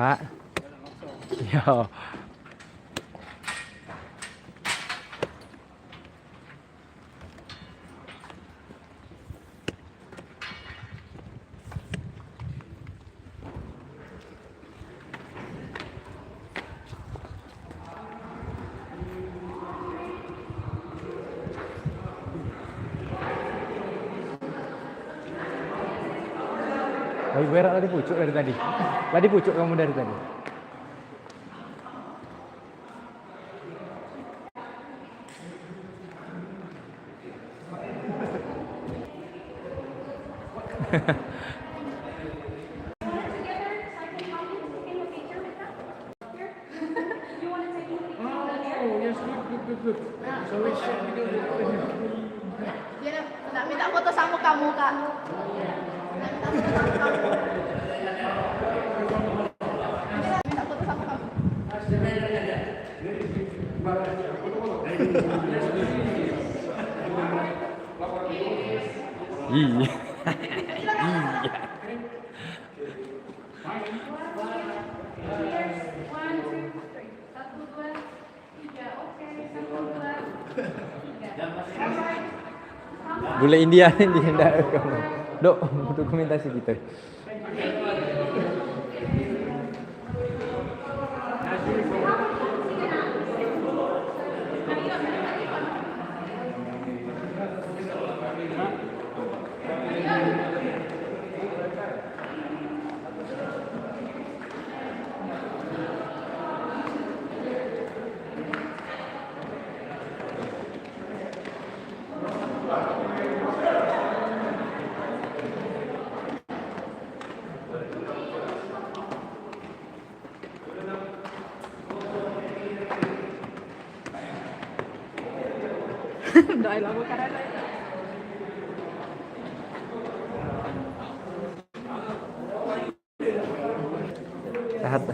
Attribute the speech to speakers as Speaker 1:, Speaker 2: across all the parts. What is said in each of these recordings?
Speaker 1: Pak. Yo. Lagi berak tadi pucuk dari tadi. Tadi pucuk kamu dari tadi.
Speaker 2: Dia nak minta foto sama kamu, Kak. Minta foto sama kamu.
Speaker 1: Iya. Bule India ini hendak kamu. Dok, dokumentasi kita.
Speaker 2: Doa lagu karena
Speaker 1: Sehat.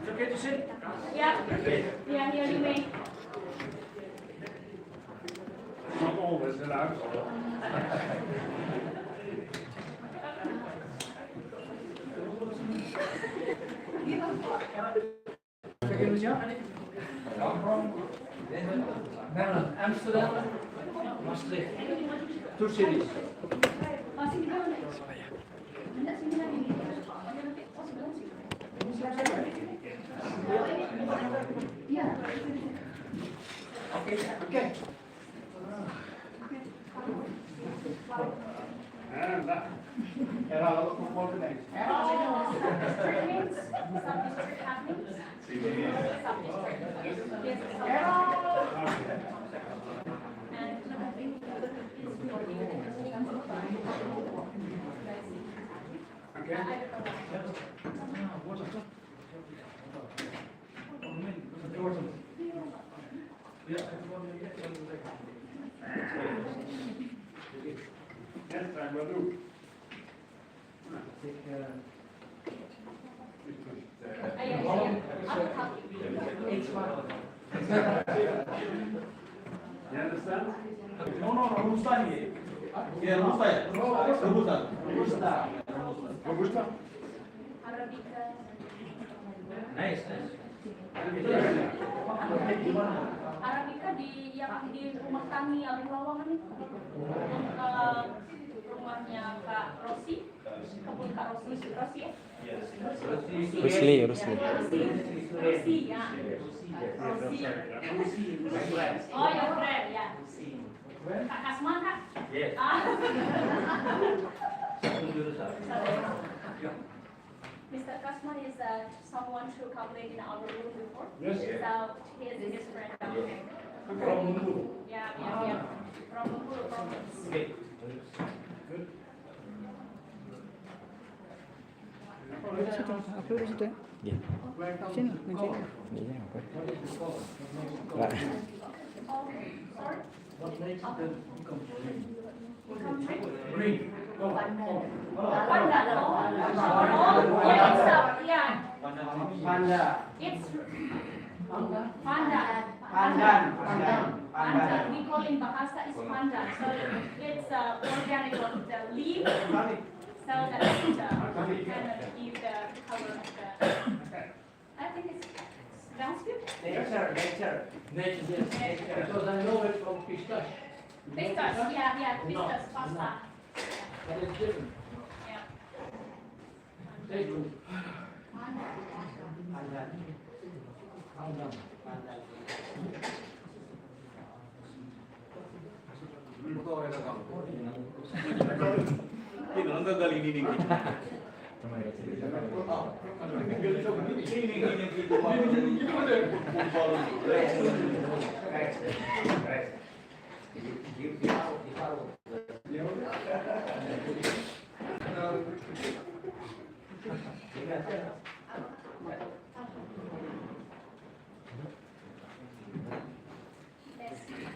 Speaker 3: Okay to sit?
Speaker 4: Yeah. Yeah, here you may.
Speaker 3: Not always allowed. Amsterdam, Maastricht. 2 cities. Okay. And that. And I'll look for more names. Yes, I will do. You understand? No, Robusta here. Yeah, Robusta. Robusta. Nice.
Speaker 4: Arabica di yang di rumah Tani Alun Lawangan itu. Rumahnya Kak Rosi. Kebun Kak Rosi ya?
Speaker 1: Rusli.
Speaker 4: Rosi ya. Rosi. Oh, your friend ya. Kak Kasman Kak?
Speaker 3: Yes.
Speaker 4: Mr. Kasman is someone who come in our room before.
Speaker 3: Yes.
Speaker 4: So he is his friend.
Speaker 3: From Mulu.
Speaker 4: Yeah. From Mulu province.
Speaker 3: Okay. Good.
Speaker 5: Situ, upload di situ ya.
Speaker 1: Nggih.
Speaker 5: Sini, main sini.
Speaker 1: Nggih, apa? Lah.
Speaker 3: Green. Go.
Speaker 4: Panda. Oh, yeah, it's yeah.
Speaker 3: Panda.
Speaker 4: It's panda.
Speaker 3: Pandan.
Speaker 4: We call in Bahasa is panda. So it's organic of the leaf. So that it kind of give the color of the. I think it's landscape.
Speaker 3: Nature. Yes. Because I know it from pistache.
Speaker 4: Pistas, yeah, pistas pasta.
Speaker 3: But it's different.
Speaker 4: Yeah.
Speaker 3: Take one.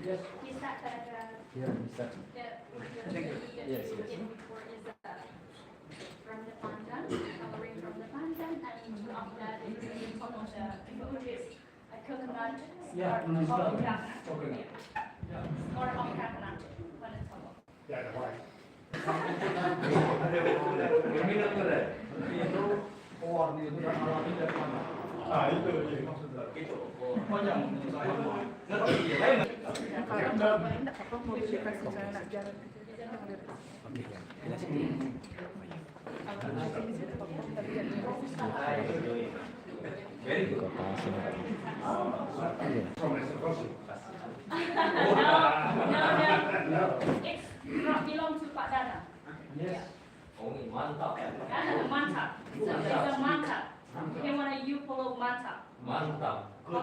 Speaker 4: Yes. Is that
Speaker 1: Ya, bisa. Yes, yes.
Speaker 4: From the pandan, coloring from the pandan, and after that it's on top of the food is a coconut
Speaker 3: Yeah,
Speaker 4: or of coconut.
Speaker 3: Coconut.
Speaker 4: Or of coconut on the top.
Speaker 3: Minat tuh deh. Itu pewarna itu dan alami dari mana? Itu maksudnya. Itu. Panjang.
Speaker 5: Kalau enggak apa mau dikasih saya nak jalan.
Speaker 3: Very good.
Speaker 1: Kota sini.
Speaker 4: No. It's not belong to Pak Dana.
Speaker 3: Yes.
Speaker 4: Mantap. So it's a mantap. You wanna you follow mantap. Follow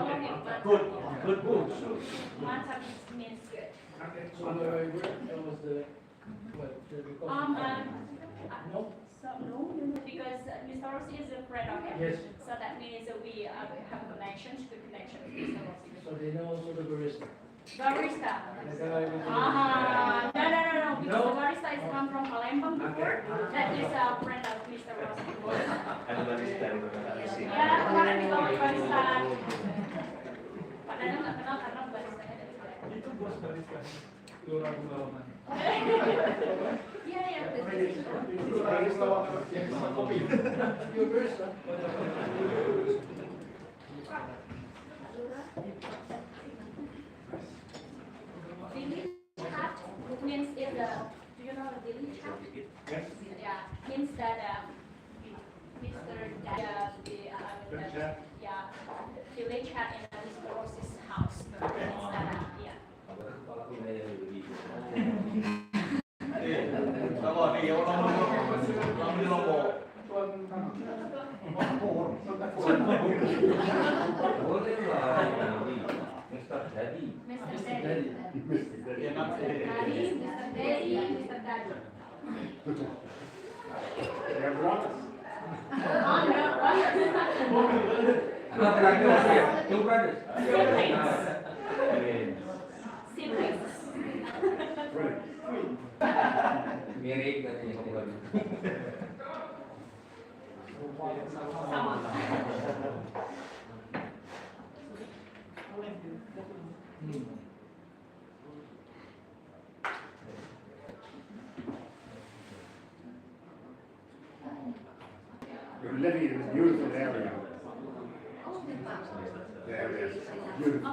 Speaker 4: him, mantap.
Speaker 3: Good books.
Speaker 4: Mantap means good.
Speaker 3: So where that was the what? No.
Speaker 4: So no, because Mr. Rossi is a friend of him.
Speaker 3: Yes.
Speaker 4: So that means we have connections, good connection with Mr. Rossi.
Speaker 3: So they know also the barista.
Speaker 4: Barista.
Speaker 3: The guy with the-
Speaker 4: No. Because
Speaker 3: No?
Speaker 4: the barista is come from Palembang before. That is a friend of Mr. Rossi. Ya, kemarin di bawah barista. Pak Dana nggak kenal karena barista dari Palembang.
Speaker 3: Itu bos barista. Kelurahan Bulaman.
Speaker 4: Iya, ya.
Speaker 3: Barista yang sama kopi. Your barista.
Speaker 4: Village hat means is a. Do you know the village hat?
Speaker 3: Yes.
Speaker 4: Yeah, means that Mr. Village hat in Mr. Rossi's house. Means that, yeah. Mr. Daddy. Mr. Daddy, Mr. Daddy. Oh, no, brothers. Siblings.
Speaker 6: Mirip katanya kamu lagi.
Speaker 4: Sama.
Speaker 7: You're living in a beautiful area. The area is beautiful.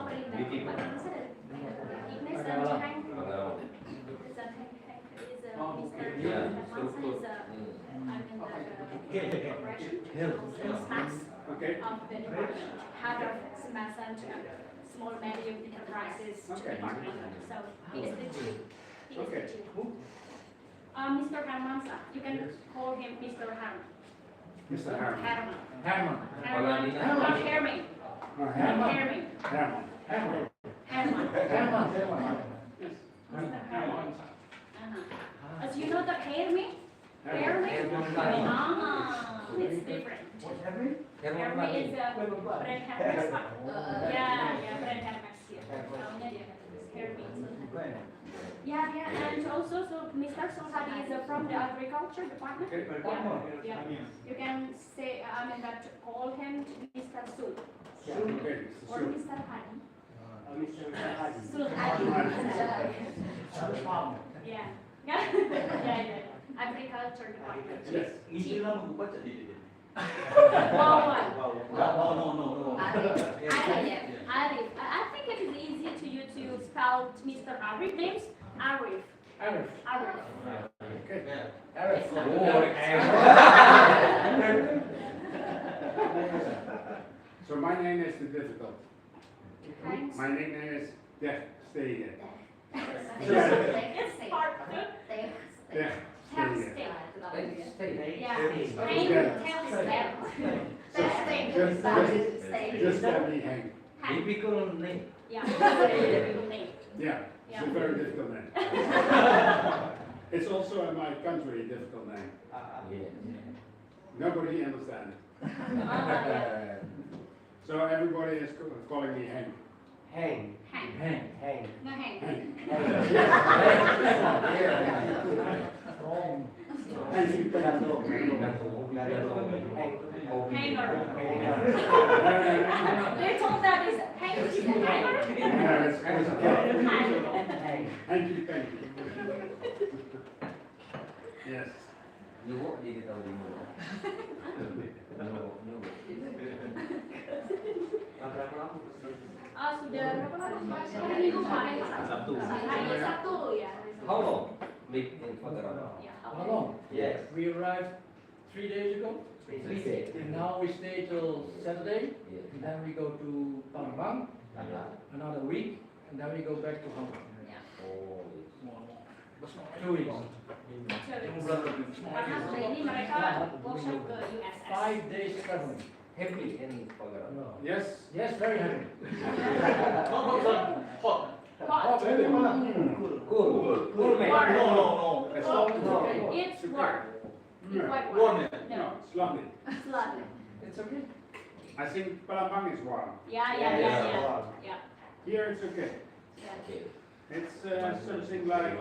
Speaker 7: Okay.
Speaker 4: Head of Semasan small medium enterprises department. So he is the chief. He is the chief. Mr. Hermansa. You can call him Mr. Herman.
Speaker 7: Mr. Herman.
Speaker 4: Herman.
Speaker 3: Herman.
Speaker 4: Herman. Not Herman.
Speaker 7: Oh,
Speaker 4: Herman.
Speaker 7: Herman. Herman.
Speaker 4: Herman.
Speaker 3: Herman.
Speaker 4: As you know the Herman? Herman? Ah, it's different.
Speaker 6: Herman
Speaker 4: Hermi is a
Speaker 6: Herman.
Speaker 4: brand Hermes, Pak. Ya, brand Hermes ya. Namanya dia Hermi. Yeah, and also, so Mr. Sulhadi is from the agriculture department. Yeah. You can say, that call him Mr. Sul
Speaker 7: Okay,
Speaker 4: or
Speaker 7: so,
Speaker 4: Mr. Hadi.
Speaker 3: Mr.
Speaker 4: Sulhadi.
Speaker 3: Farm.
Speaker 4: Yeah. Yeah. Agriculture department.
Speaker 7: yes.
Speaker 3: Istilah mengubah jadi.
Speaker 4: Wow.
Speaker 3: No.
Speaker 4: Arif. I think it is easy to you to spell Mr. Arif names. Arif.
Speaker 7: Arif. Okay.
Speaker 3: Arif.
Speaker 7: So my name is the difficult.
Speaker 4: Thanks.
Speaker 7: My nickname is Stay.
Speaker 4: It's hard.
Speaker 7: Stay.
Speaker 4: Yeah.
Speaker 7: Just let me hang.
Speaker 6: Difficult name.
Speaker 4: Yeah.
Speaker 7: Yeah, it's a very difficult name. It's also in my country a difficult name. Nobody understands. So everybody is calling me Hank.
Speaker 6: Hang.
Speaker 7: Hank.
Speaker 3: Wrong.
Speaker 4: Hanger. They told that is hanger.
Speaker 7: Thank you. Yes.
Speaker 6: You work digital remote. No.
Speaker 4: Sudah berapa lama? Hari Minggu kemarin.
Speaker 6: Sabtu.
Speaker 4: Hari Sabtu ya.
Speaker 6: How long? Big in Pagar.
Speaker 4: Ya,
Speaker 3: How long?
Speaker 6: Yes.
Speaker 3: We arrived 3 days ago.
Speaker 6: 3 days.
Speaker 3: And now we stay till Saturday.
Speaker 6: Yes.
Speaker 3: And then we go to Palembang another week. And then we go back to Hong Kong.
Speaker 6: Oh.
Speaker 3: 2 weeks.
Speaker 4: Karena hari ini mereka workshop ke USS.
Speaker 3: 5 days traveling.
Speaker 6: Happy in Pagar.
Speaker 7: Yes.
Speaker 3: Yes, very happy.
Speaker 4: Hot.
Speaker 6: Cool man.
Speaker 3: No.
Speaker 7: It's
Speaker 4: It's warm. It's quite
Speaker 3: Warm,
Speaker 4: warm.
Speaker 3: yeah.
Speaker 4: No,
Speaker 7: It's lovely.
Speaker 4: it's lovely.
Speaker 3: It's okay.
Speaker 7: I think Palembang is warm.
Speaker 4: Yeah.
Speaker 7: Here it's okay.
Speaker 6: Okay.
Speaker 7: It's something like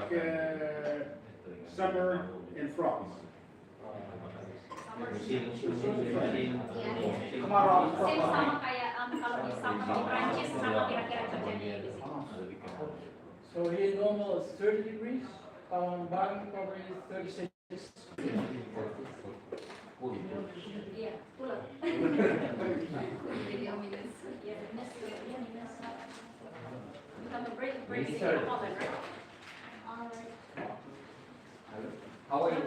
Speaker 7: summer in France.
Speaker 6: Musim
Speaker 3: Kemarau.
Speaker 4: Same sama kayak kalau di summer di Prancis sama kira-kira kerjanya di sini.
Speaker 3: So here normal is 30 degrees. Palembang probably 36.
Speaker 4: Iya, pulang. Jadi minus. Iya, minus. Become a break in the oven, right? Alright.
Speaker 6: How are you?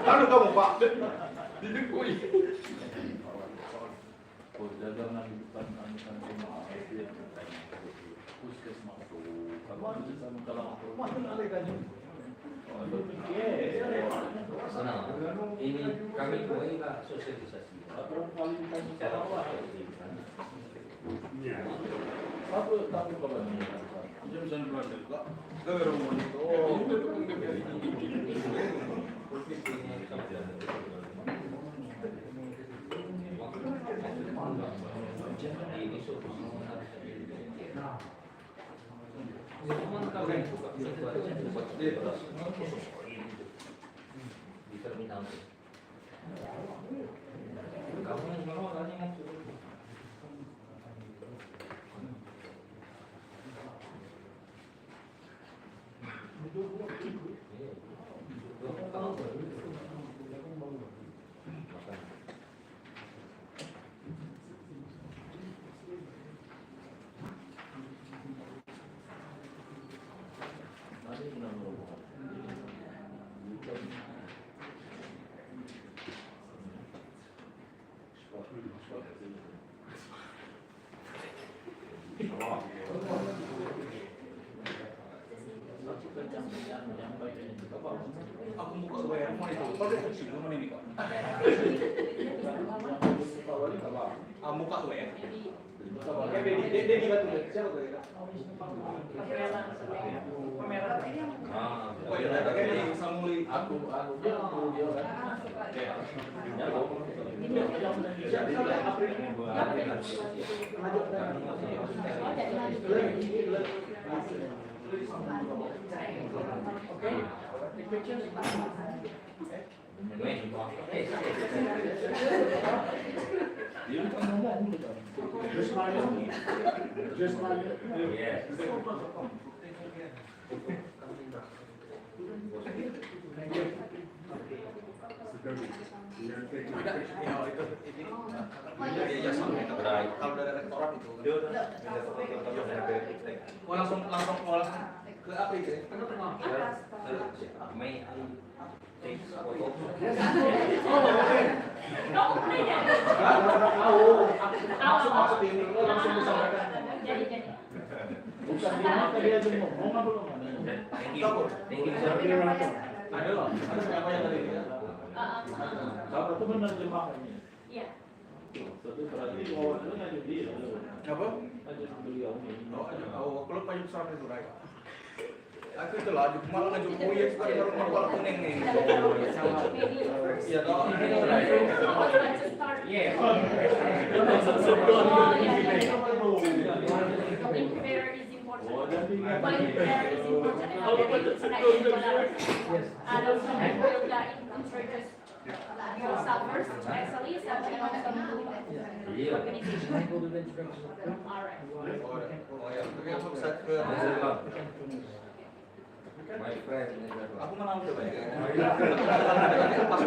Speaker 7: Lalu kamu Pak.
Speaker 8: Perdagangan di depan angkutan rumah puskesmas itu kalau
Speaker 6: Senang. Ini kami mulailah sosialisasi. Secara
Speaker 8: Apa tahu kalau ini? Jam 9 juga. Ke rumah itu.
Speaker 6: Ini solusi harus semua tahu kan juga di terminal. Kamu yang mau tanya kan?
Speaker 3: Aku buka WA rumah itu. Kau ada kunci rumah ini kok. Aku buka WA. Dia di batu. Siapa tuh? Oh ya, ada yang samuli. Aku dia kan.
Speaker 7: Just like
Speaker 6: Yes.
Speaker 7: Thank you.
Speaker 3: Kalau dari rektorat itu langsung ke apa itu?
Speaker 6: May I take photo?
Speaker 3: Maksud ini langsung disampaikan.
Speaker 4: Jadi.
Speaker 3: Bukan dia jemput. Mau nggak belum?
Speaker 6: Thank you.
Speaker 3: Ada loh. Ada siapa yang tadi ya? Kalau itu benar jemaahnya.
Speaker 4: Iya.
Speaker 3: Satu berarti awal itu ngajak dia. Apa? Ngajak beliau ini. Oh, kalau payung surat itu right. Aku itu lah, malah ngajak proyek sekarang rumah kuala kuning nih. Iya toh.
Speaker 6: Yes.
Speaker 4: Incubator is important. Why incubator is important and how they and also I will introduce yourself first, actually, so you know some organization. Alright.
Speaker 3: Oh ya, tapi aku bisa ke
Speaker 6: My friend.
Speaker 3: aku menang tuh Pak. Pas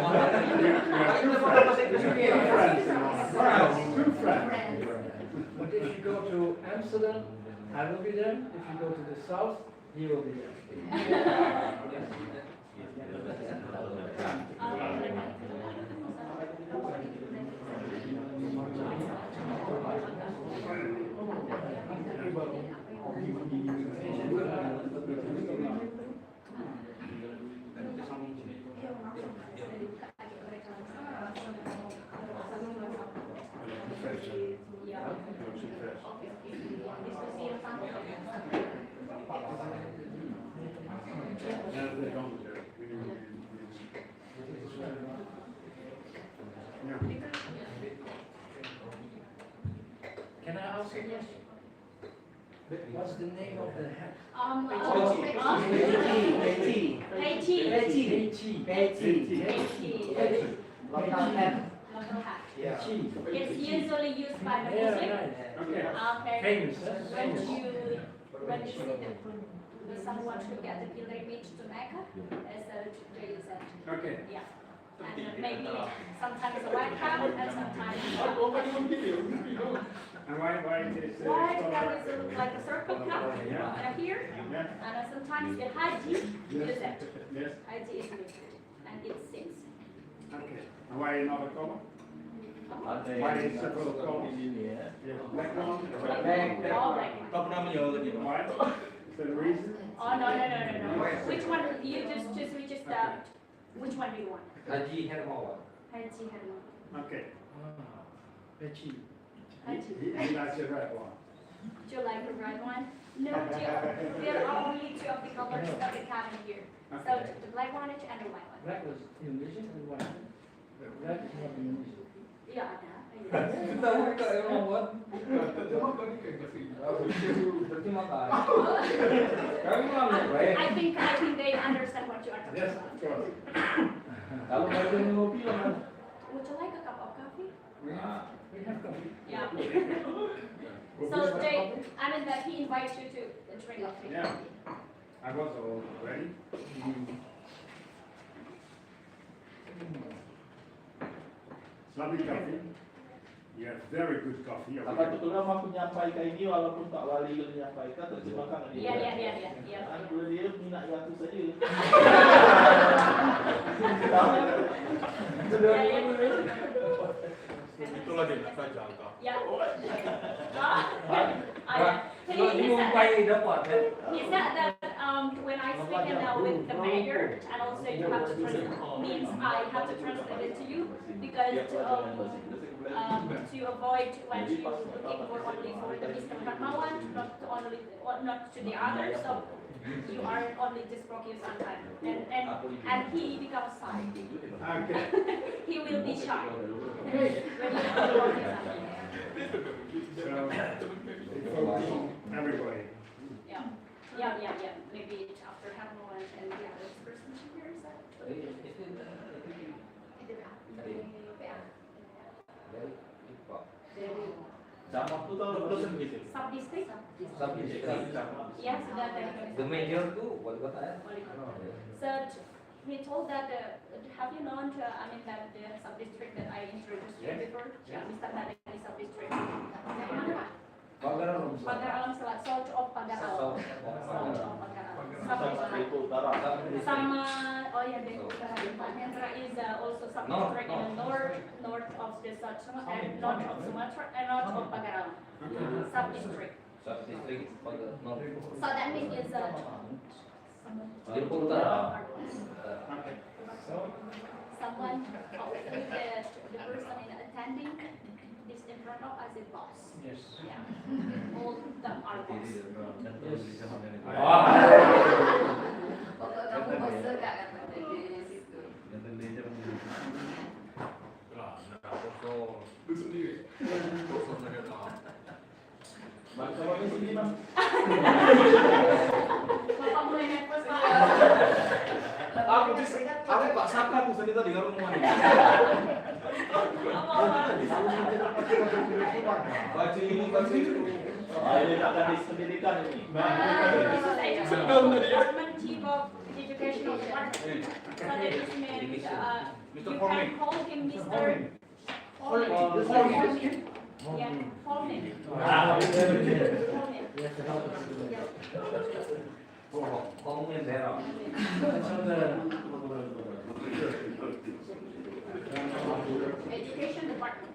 Speaker 9: But if you go to Amsterdam, I will be there. If you go to the south, he will be there. Can I ask you this? What's the name of the hat?
Speaker 4: Local hat. It's usually used by the Muslim. Okay.
Speaker 9: Famous, huh?
Speaker 4: When you see someone to get the pilgrimage to Mecca, as they use it.
Speaker 7: Okay.
Speaker 4: Yeah. And maybe sometimes a white cup and sometimes
Speaker 7: And why is
Speaker 4: white cup is like a circle cup here, and sometimes the Haji use it.
Speaker 7: Yes.
Speaker 4: Haji is used, and it sings.
Speaker 7: Okay. And why not a comma? Why is several commas? Black one?
Speaker 4: All black.
Speaker 3: Kau pernah menjawab tadi?
Speaker 7: Why? Is there a reason?
Speaker 4: Oh no. Which one? You just which one do you want?
Speaker 6: Haji Hermawan.
Speaker 4: Haji Herman.
Speaker 7: Okay.
Speaker 9: Pechi.
Speaker 4: Haji.
Speaker 7: He likes the red one.
Speaker 4: Do you like the red one? No, there are only two of the colors that we have in here. So the black one and the white one.
Speaker 9: Black was Indonesian and white. Black is not Indonesian.
Speaker 4: Yeah, ada.
Speaker 6: Kita buka Hermawan. Terima kasih. Kami malam baik.
Speaker 4: I think they understand what you are talking
Speaker 7: Yes,
Speaker 4: about.
Speaker 7: of course.
Speaker 9: Kalau baru ngopi lah kan.
Speaker 4: Would you like a cup of coffee?
Speaker 9: We have coffee.
Speaker 4: Yeah. So that he invites you to drink coffee.
Speaker 7: Yeah. I was all ready. It's lovely coffee. You have very good coffee.
Speaker 3: Apa betul kamu aku menyampaikan ini walaupun tak wali menyampaikan terjemahkan ini.
Speaker 4: Iya.
Speaker 3: Dua dia minat jatuh saja. Itulah dia saya jangka.
Speaker 4: Ya.
Speaker 6: Kalau diumpai dapat kan?
Speaker 4: He said that when I speak with the mayor, and also you have to translate, means I have to translate it to you, because to avoid when you looking for only for the Mr. Hermawan, not to the others, so you are only just focused on that, and he becomes shy.
Speaker 7: Okay.
Speaker 4: He will be shy.
Speaker 7: Okay.
Speaker 4: When you focus on him.
Speaker 7: So, focus on everybody.
Speaker 4: Yeah. Maybe after Hermawan and the other person here, is that?
Speaker 8: Jam waktu tahun berapa begitu?
Speaker 4: Sub-district?
Speaker 6: Sub-district.
Speaker 4: Ya, sudah dari
Speaker 6: The mayor tuh wali kota ya?
Speaker 4: Wali kota. So we told that have you known that the sub-district that I introduced you before? Yeah, Mr. Nadani sub-district. Dari mana?
Speaker 6: Pagar Alam.
Speaker 4: Pagar Alam south of Pagar Alam. South of Pagar Alam. Sub-district.
Speaker 8: Utara.
Speaker 4: Sama, oh ya, the Utara. Hendra is also sub-district in the north of the South and north of Sumatra and north of Pagar Alam. Sub-district.
Speaker 6: Sub-district Pagar Alam.
Speaker 4: So that means is
Speaker 6: Jepun Utara.
Speaker 4: someone with the person in attending is in front of as a boss.
Speaker 9: Yes.
Speaker 4: Yeah. All of them are boss.
Speaker 5: Pokok kamu bosan gak kan menjadi situ.
Speaker 3: Lu sendiri.
Speaker 8: Bangsa di sini Bang.
Speaker 4: Bapak mulai nervous Pak.
Speaker 3: Aku Pak Saka tuh tadi tadi karo ngomong. Baca ini.
Speaker 8: Ini akan disendirikan ini.
Speaker 4: Department Chief of Educational Department. So that is means
Speaker 3: Mr.
Speaker 4: you
Speaker 3: Forming.
Speaker 4: can call him Mr. Forming. Yeah, Forming.
Speaker 6: Komunen daerah.
Speaker 4: Education Department.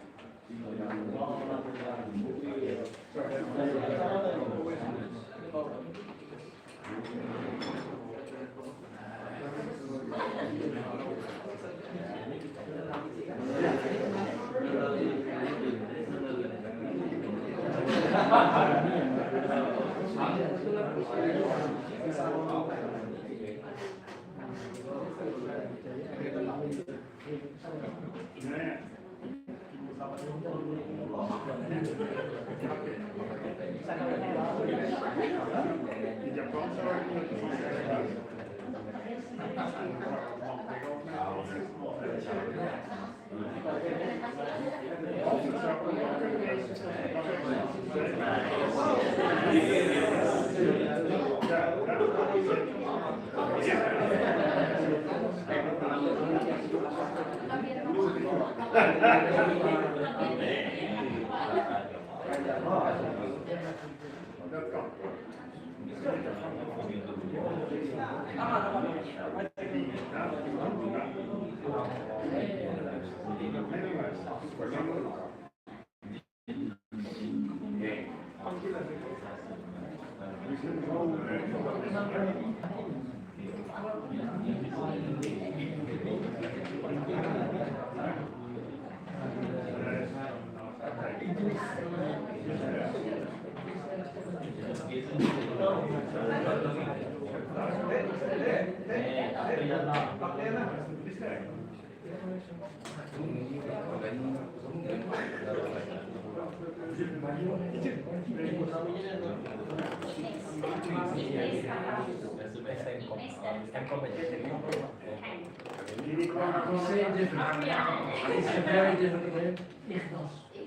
Speaker 9: It's a very difficult name.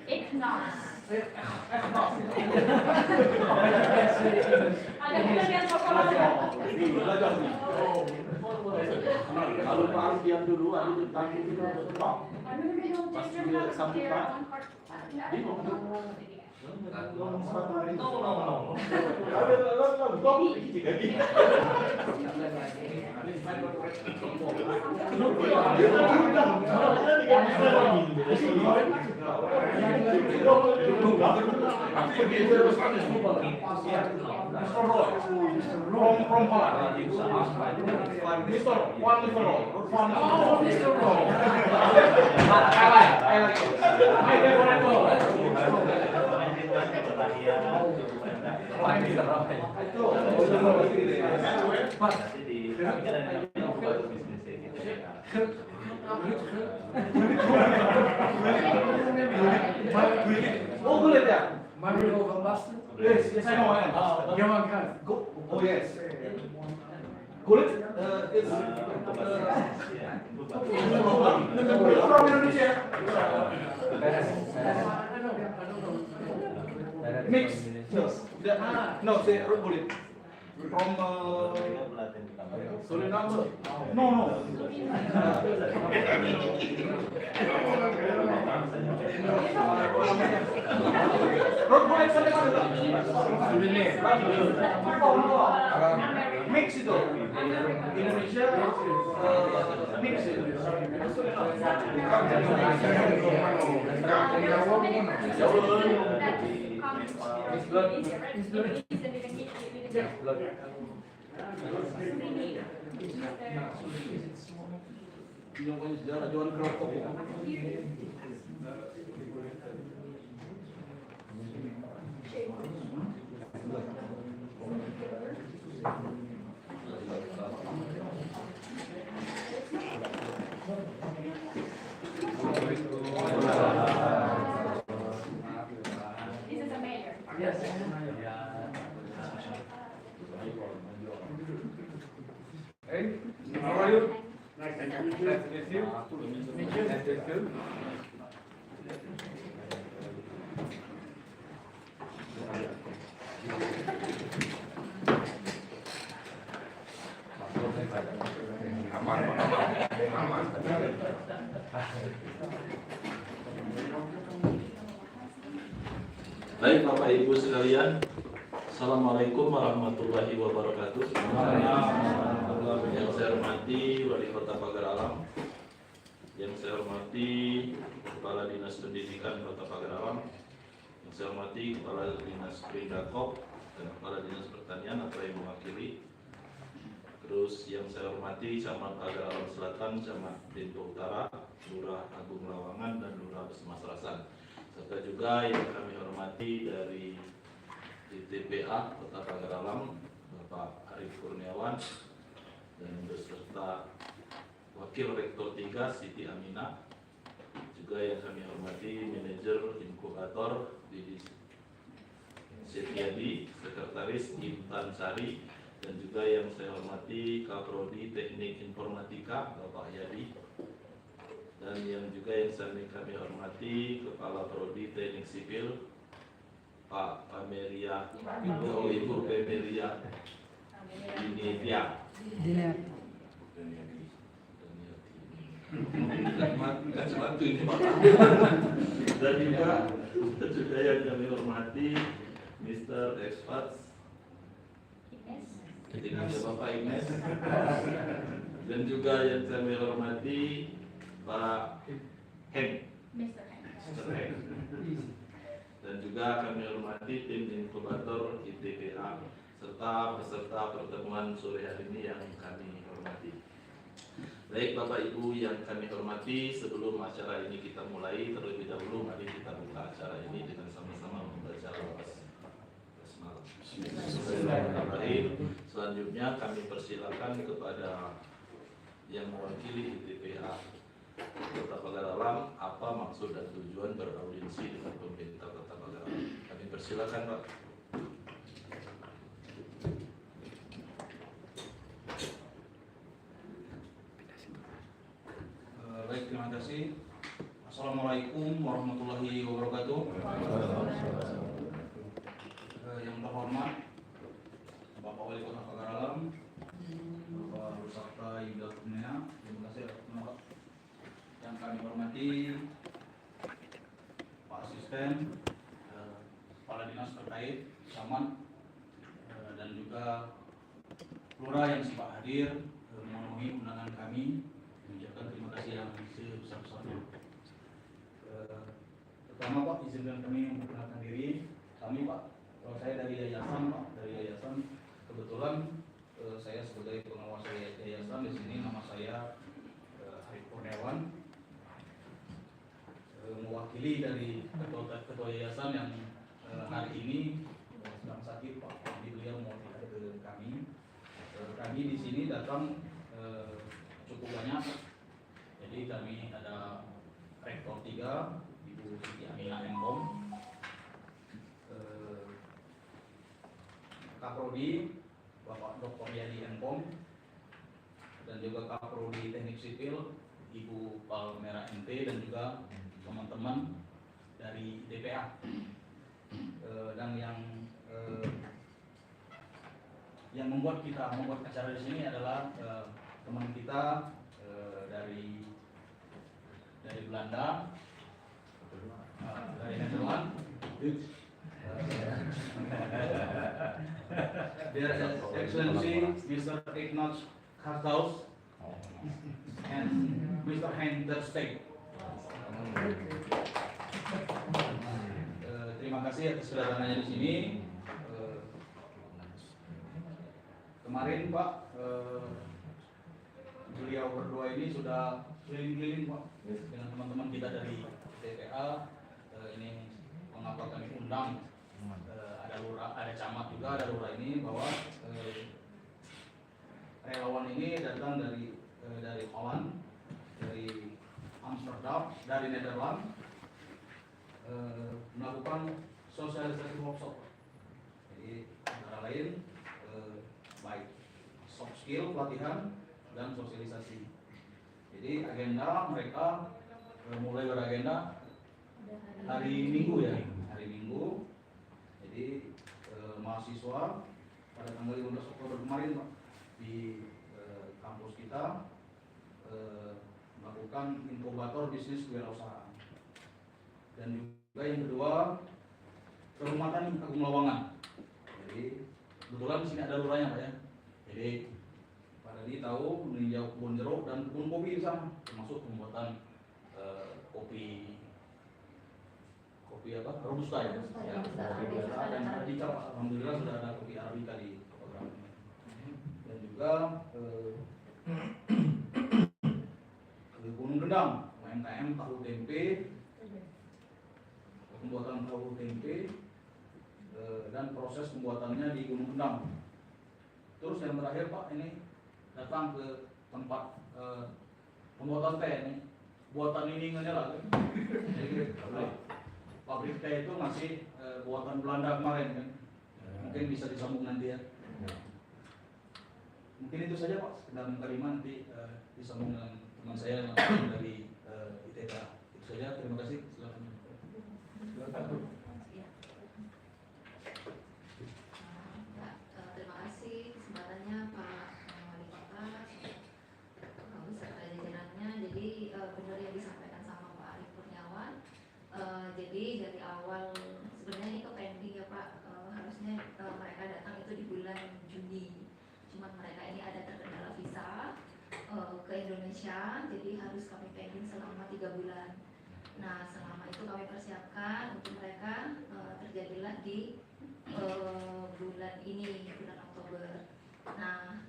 Speaker 4: Ignos.
Speaker 8: Kalau Pak Arif diam dulu, Arif tanggung stop. Sambutan.
Speaker 3: Mr. Roy. From Malang. Mr. Roy. Oh, Mr. Roy. I like it. My favorite Roy. Oh, boleh ya?
Speaker 9: Mario van Basten?
Speaker 3: Yes, I know.
Speaker 9: Johan Cruijff.
Speaker 3: Oh, yes. Kulit is from Indonesia. Mix. No, say kulit. From Suriname. No. Rod kulit sa mix itu. Indonesia mix itu. Yang punya sejarah Johan Kerokok.
Speaker 4: This is a mayor.
Speaker 9: Yes.
Speaker 3: Hey, how are you?
Speaker 7: Nice to meet you.
Speaker 3: Nice to meet you. Nice to meet you.
Speaker 8: Baik Bapak Ibu sekalian, Assalamualaikum warahmatullahi wabarakatuh. Yang saya hormati Wali Kota Pagar Alam, yang saya hormati Kepala Dinas Pendidikan Kota Pagar Alam, yang saya hormati Kepala Dinas Perindakop dan Kepala Dinas Pertanian atau yang mewakili. Terus yang saya hormati Camat Pagar Alam Selatan, Camat Pintu Utara, Lurah Agung Lawangan dan Lurah Besmas-Rasan. Serta juga yang kami hormati dari ITPA Kota Pagar Alam, Bapak Arif Kurniawan, dan beserta Wakil Rektor 3 Siti Aminah. Juga yang kami hormati Manajer Inkubator Didi Setiadi, Sekretaris Intan Sari, dan juga yang saya hormati Kaprodi Teknik Informatika Bapak Yadi. Dan yang juga yang kami hormati Kepala Prodi Teknik Sipil Pak Pameria, Ibu Pameria Dinia. Dan juga yang kami hormati Mr. Expat Bapak Ines. Dan juga yang kami hormati Pak Heng, Mr. Heng. Dan juga kami hormati tim inkubator ITPA serta peserta pertemuan sore hari ini yang kami hormati. Baik Bapak Ibu yang kami hormati, sebelum acara ini kita mulai, terlebih dahulu mari kita buka acara ini dengan sama-sama membaca basmalah. Bismillahirrahmanirrahim. Selanjutnya kami persilakan kepada yang mewakili ITPA Kota Pagar Alam, apa maksud dan tujuan beraudiensi dengan pemerintah Kota Pagar Alam. Kami persilakan Pak.
Speaker 3: Baik, terima kasih. Assalamualaikum warahmatullahi wabarakatuh. Yang terhormat Bapak Wali Kota Pagar Alam, Bapak Rusakta Yuda Kurnia, terima kasih atas Bapak. Yang kami hormati Pak Asisten, Kepala Dinas terkait, Camat, dan juga Lurah yang sempat hadir memenuhi undangan kami. Mengucapkan terima kasih yang sebesar-besarnya. Pertama Pak, izinkan kami memperkenalkan diri. Kami Pak Kalau saya dari yayasan Pak, dari yayasan kebetulan saya sebagai pengawas yayasan di sini nama saya Arif Kurniawan, mewakili dari ketua yayasan yang hari ini sedang sakit Pak. Jadi beliau mau ke kami. Kami di sini datang cukup banyak. Jadi kami ada Rektor 3, Ibu Siti Aminah Embom, Kaprodi Bapak Dr. Yadi Embom, dan juga Kaprodi Teknik Sipil Ibu Palmera NT, dan juga teman-teman dari ITPA. Dan yang membuat acara di sini adalah teman kita dari Belanda, dari Nederland, Their Excellency Mr. Ignaz Karthaus and Mr. Hein ter Steeg. Terima kasih atas kedatangannya di sini. Kemarin Pak, beliau berdua ini sudah keliling-keliling Pak dengan teman-teman kita dari TPA. Ini mengapa kami undang ada lurah, ada camat juga, ada lurah ini, bahwa relawan ini datang dari Holland, dari Amsterdam, dari Nederland, melakukan sosialisasi workshop. Jadi antara lain baik soft skill, pelatihan, dan sosialisasi. Jadi agenda mereka mulai beragenda hari Minggu ya, hari Minggu. Jadi mahasiswa pada tanggal 15 Oktober kemarin Pak, di kampus kita melakukan inkubator bisnis kewirausahaan. Dan juga yang kedua, kehormatan Agung Lawangan. Jadi kebetulan di sini ada lurahnya Pak ya. Jadi Pak Dadi tahu meninjau kebun jeruk dan kebun kopi di sana, termasuk pembuatan kopi apa? Robusta ya. Ya, kopi biasa dan arabica Pak. Alhamdulillah sudah ada kopi arabica di program ini. Dan juga ke Gunung Kendang, UMKM tahu tempe, pembuatan tahu tempe, dan proses pembuatannya di Gunung Kendang. Terus yang terakhir Pak, ini datang ke tempat pembuatan teh ini, buatan ini lah. Jadi pabrik teh itu masih buatan Belanda kemarin kan, mungkin bisa disambung nanti ya. Mungkin itu saja Pak, sekedar kalimat nanti disambung dengan teman saya yang dari ITPA. Itu saja, terima kasih. Silakan.
Speaker 5: Terima kasih kesempatannya Pak Wali Kota beserta jajarannya. Jadi benar yang disampaikan sama Pak Arif Kurniawan. Jadi dari awal sebenarnya itu pending ya Pak. Harusnya mereka datang itu di bulan Juni. Cuma mereka ini ada terkendala visa ke Indonesia, jadi harus kami pending selama 3 bulan. Nah, selama itu kami persiapkan untuk mereka terjadilah di bulan ini, bulan Oktober. Nah,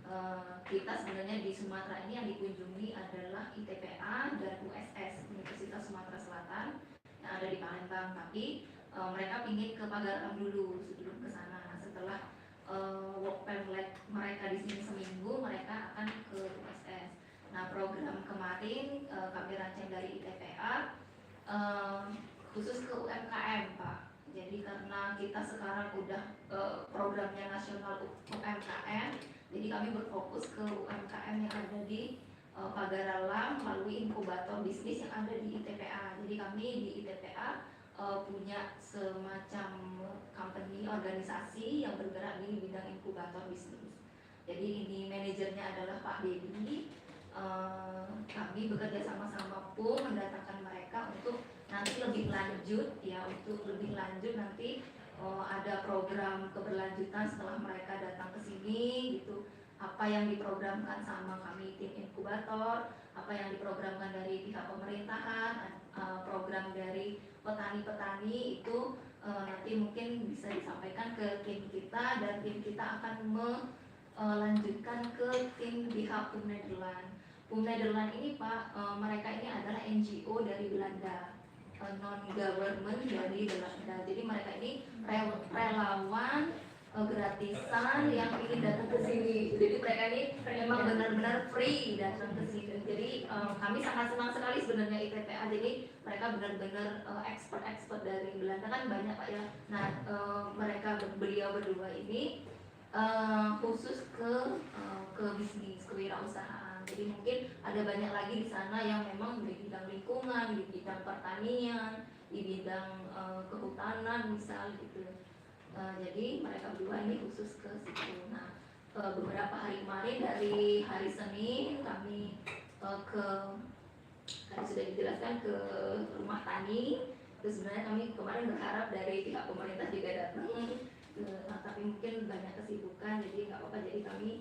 Speaker 5: kita sebenarnya di Sumatera ini yang dikunjungi adalah ITPA dan USS, Universitas Sumatera Selatan yang ada di Palembang. Tapi mereka ingin ke Pagar Alam dulu sebelum ke sana. Setelah work permit mereka di sini seminggu, mereka akan ke USS. Nah, program kemarin kami rancang dari ITPA khusus ke UMKM Pak. Jadi karena kita sekarang udah programnya nasional UMKM, jadi kami berfokus ke UMKM yang ada di Pagar Alam melalui inkubator bisnis yang ada di ITPA. Jadi kami di ITPA punya semacam company, organisasi yang bergerak di bidang inkubator bisnis. Jadi ini manajernya adalah Pak Dedi. Kami bekerja sama-sama pun mendatangkan mereka untuk nanti lebih lanjut ya, untuk lebih lanjut nanti ada program keberlanjutan setelah mereka datang ke sini gitu. Apa yang diprogramkan sama kami tim inkubator, apa yang diprogramkan dari pihak pemerintahan, program dari petani-petani itu nanti mungkin bisa disampaikan ke tim kita dan tim kita akan melanjutkan ke tim pihak Nederland. Nederland ini Pak, mereka ini adalah NGO dari Belanda, non-government dari Belanda. Jadi mereka ini relawan gratisan yang ingin datang ke sini. Jadi mereka ini memang benar-benar free datang ke sini. Jadi kami sangat senang sekali sebenarnya ITPA. Jadi mereka benar-benar expert dari Belanda kan banyak Pak ya. Nah mereka beliau berdua ini khusus ke bisnis, kewirausahaan. Jadi mungkin ada banyak lagi di sana yang memang di bidang lingkungan, di bidang pertanian, di bidang kehutanan misal gitu. Jadi mereka berdua ini khusus ke situ. Nah beberapa hari kemarin dari hari Senin kami tadi sudah dijelaskan ke rumah tani. Terus sebenarnya kami kemarin berharap dari pihak pemerintah juga datang, tapi mungkin banyak kesibukan jadi nggak apa-apa. Jadi kami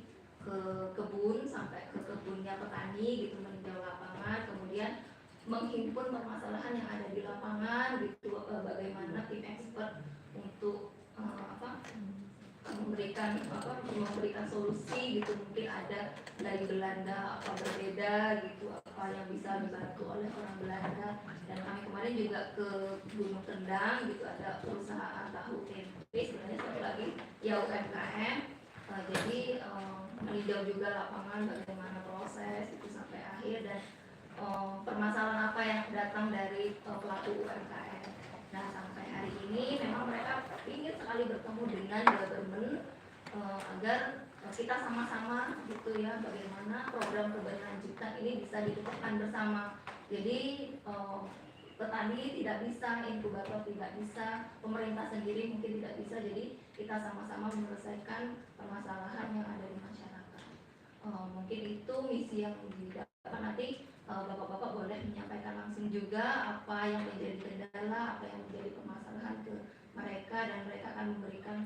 Speaker 5: ke kebun sampai ke kebunnya petani gitu, meninjau lapangan, kemudian menghimpun permasalahan yang ada di lapangan gitu, bagaimana tim expert untuk memberikan solusi gitu. Mungkin ada dari Belanda apa berbeda gitu, apa yang bisa dibantu oleh orang Belanda. Dan kami kemarin juga ke Gunung Tendang gitu, ada perusahaan tahu tempe, sebenarnya satu lagi ya UMKM. Jadi meninjau juga lapangan bagaimana proses itu sampai akhir dan permasalahan apa yang datang dari pelaku UMKM. Nah sampai hari ini memang mereka ingin sekali bertemu dengan government agar kita sama-sama gitu ya, bagaimana program keberlanjutan ini bisa ditetapkan bersama. Jadi petani tidak bisa, inkubator tidak bisa, pemerintah sendiri mungkin tidak bisa. Jadi kita sama-sama menyelesaikan permasalahan yang ada di masyarakat. Mungkin itu misi yang didapat. Nanti bapak-bapak boleh menyampaikan langsung juga apa yang menjadi kendala, apa yang menjadi permasalahan ke mereka, dan mereka akan memberikan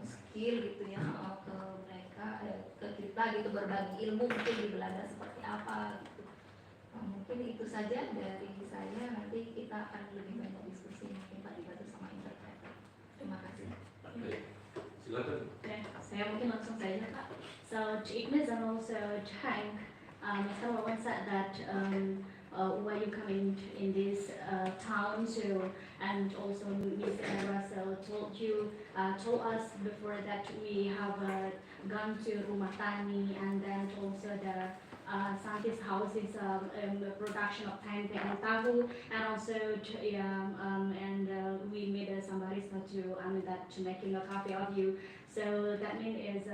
Speaker 5: skill gitu ya ke mereka, ke kita gitu, berbagi ilmu mungkin di Belanda seperti apa gitu. Mungkin itu saja dari saya. Nanti kita akan lebih banyak diskusi mungkin Pak dibantu sama interpreter. Terima kasih.
Speaker 8: Oke, silakan.
Speaker 4: Saya mungkin langsung saja Pak. So to Ignis and also to Hank, Mr. Wawan said that when you come in this town, so and also Ms. Russell told us before that we have gone to Rumah Tani, and then also the scientist houses production of tempe and tahu, and also we made some barista to making a coffee of you. So that means is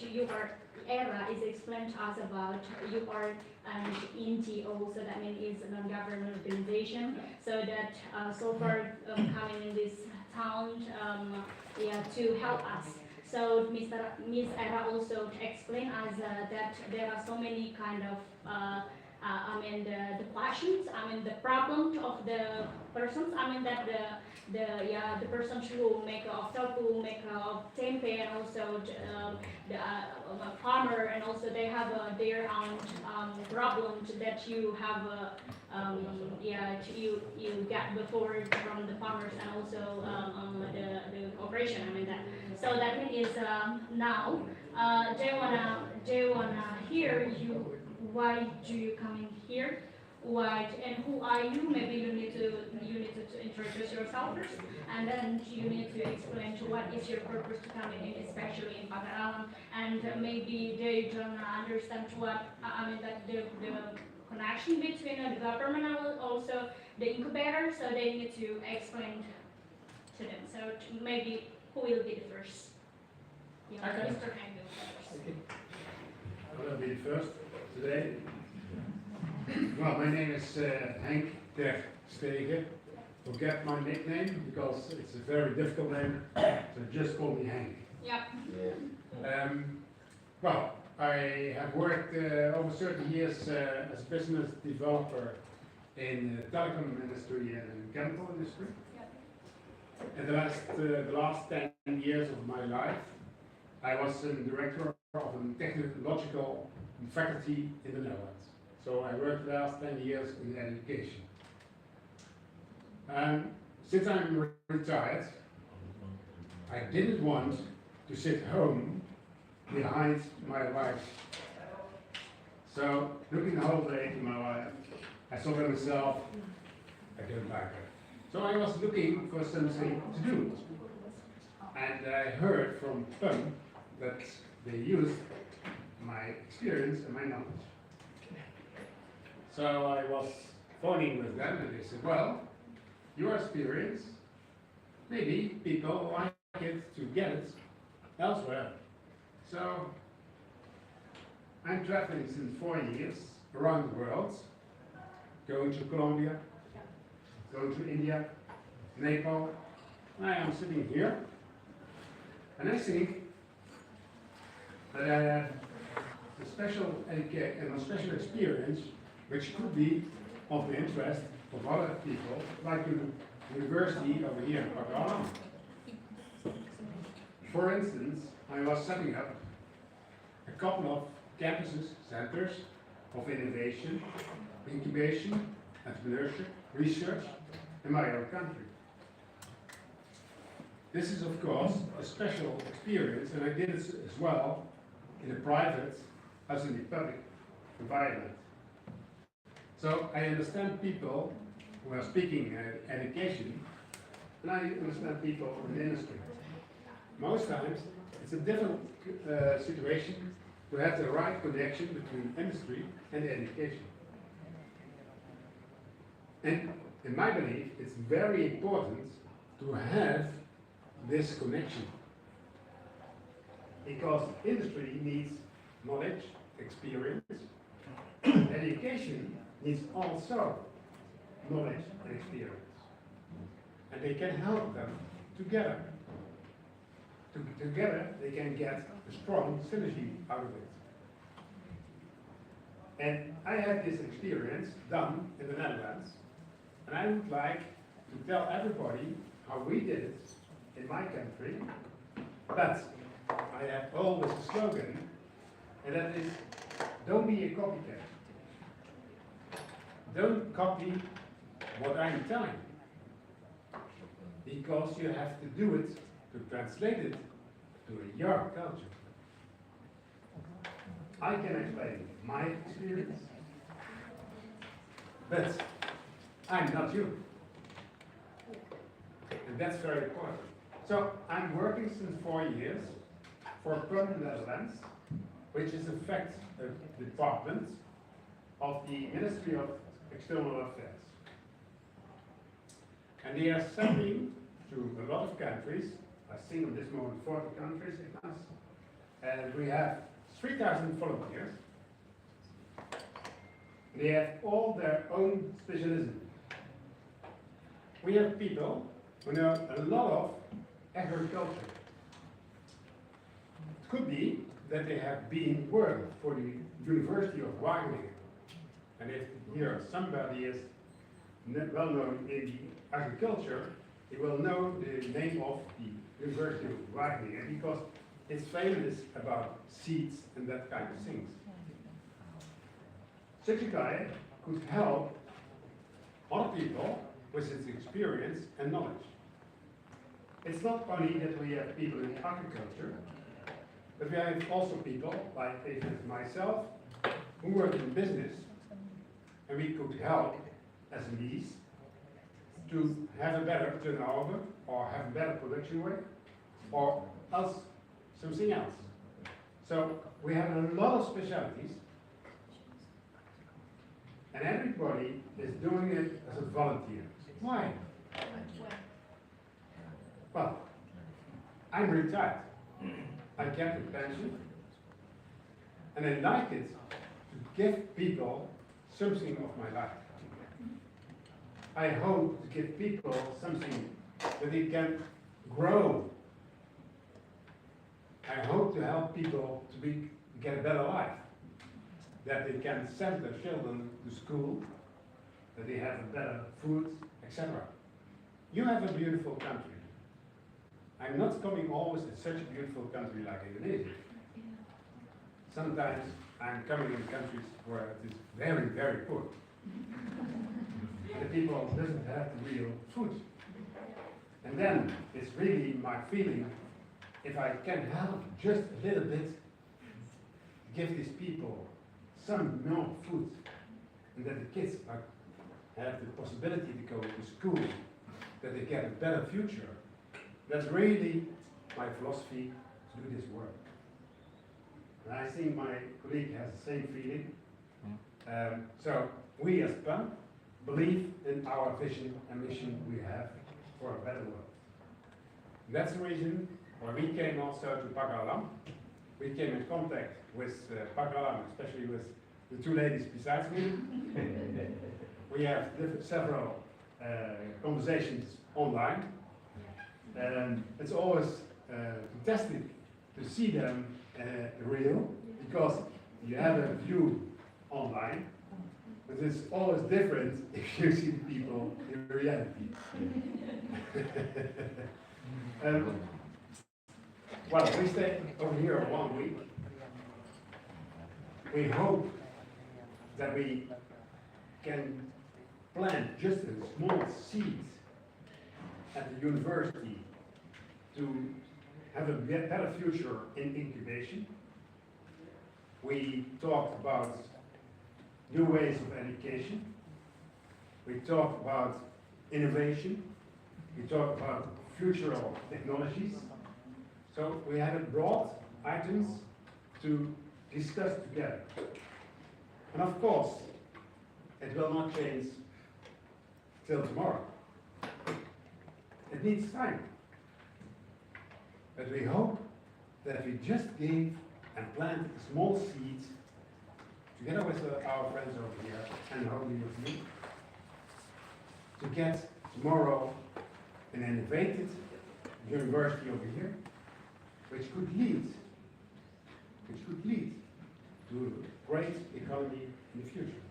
Speaker 4: you are ERA is explained to us about you are an NGO, so that means it's a non-government organization. So that so far coming in this town to help us. So Ms. Era also explained us that there are so many kind of the questions, the problem of the persons, that the persons who make of tofu, make of tempeh, and also the farmer, and also they have their own problems that you have you get before from the farmers, and also the operation. So that means now they wanna hear you. Why do you come in here? Why and who are you? Maybe you need to introduce yourself first, and then you need to explain to what is your purpose to come in, especially in Pagar Alam. And maybe they don't understand what that the connection between the government and also the incubator. So they need to explain to them. So maybe who will be the first? Mr. Hank will first.
Speaker 7: Okay. I will be the first today. Well, my name is Henk ter Stegen. Forget my nickname because it's a very difficult name, so just call me Henk.
Speaker 4: Yeah.
Speaker 7: Well, I have worked over 30 years as a business developer in the telecom industry and chemical industry. And the last 10 years of my life, I was a director of a technological faculty in the Netherlands. So I worked the last 10 years in education. since I'm retired, I didn't want to sit home behind my wife. So, looking the whole day to my wife, I saw by myself, I don't like her. So I was looking for something to do. And I heard from PUM that they used my experience and my knowledge. So I was phoning with them and they said, well, your experience, maybe people like it to get it elsewhere. So I'm traveling since 4 years around the world, going to Colombia, going to India, Nepal. I am sitting here, and I think that I have a special education and a special experience which could be of the interest of other people, like the university over here in Pagar Alam. For instance, I was setting up a couple of campuses, centers of innovation, incubation, entrepreneurship, research in my own country. This is of course a special experience, and I did it as well in a private as in the public environment. So I understand people who are speaking education, and I understand people in the industry. Most times it's a different situation to have the right connection between industry and education. And in my belief, it's very important to have this connection, because industry needs knowledge, experience. Education needs also knowledge and experience, and they can help them together. Together they can get a strong synergy out of it. And I had this experience done in the Netherlands, and I would like to tell everybody how we did it in my country. But I have always a slogan, and that is, don't be a copycat. Don't copy what I'm telling, because you have to do it to translate it to your culture. I can explain my experience, but I'm not you. And that's very important. So I'm working since 4 years for PUM Netherlands, which is in fact a department of the Ministry of External Affairs. And they are sending to a lot of countries. I think at this moment 40 countries in us, and we have 3,000 volunteers. They have all their own specialism. We have people who know a lot of agriculture. It could be that they have been working for the University of Wageningen. And if here somebody is well known in the agriculture, he will know the name of the University of Wageningen, because it's famous about seeds and that kind of things. Such a guy could help other people with his experience and knowledge. It's not only that we have people in agriculture, but we have also people like myself who work in business, and we could help SMEs to have a better turnover, or have a better production rate, or else something else. So we have a lot of specialties, and everybody is doing it as a volunteer. Why? Well, I'm retired. I get a pension, and I like it to give people something of my life. I hope to give people something that they can grow. I hope to help people to get a better life, that they can send their children to school, that they have better food, etc. You have a beautiful country. I'm not coming always to such a beautiful country like Indonesia. Sometimes I'm coming in countries where it is very, very poor. The people doesn't have the real food. And then it's really my feeling, if I can help just a little bit, give these people some more food, and that the kids have the possibility to go to school, that they get a better future. That's really my philosophy to do this work. And I think my colleague has the same feeling. So we as PAN believe in our vision and mission we have for a better world. That's the reason why we came also to Pagar Alam. We came in contact with Pagar Alam, especially with the two ladies besides me. We have several conversations online. It's always fantastic to see them real, because you have a view online, but it's always different if you see the people in reality. Well, we stay over here 1 week. We hope that we can plant just a small seed at the university to have a better future in incubation. We talked about new ways of education. We talked about innovation. We talked about future technologies. So we have brought items to discuss together. And of course, it will not change till tomorrow. It needs time. But we hope that we just gave and planted a small seed together with our friends over here and hopefully with you to get tomorrow an innovative university over here which could lead to a great economy in the future.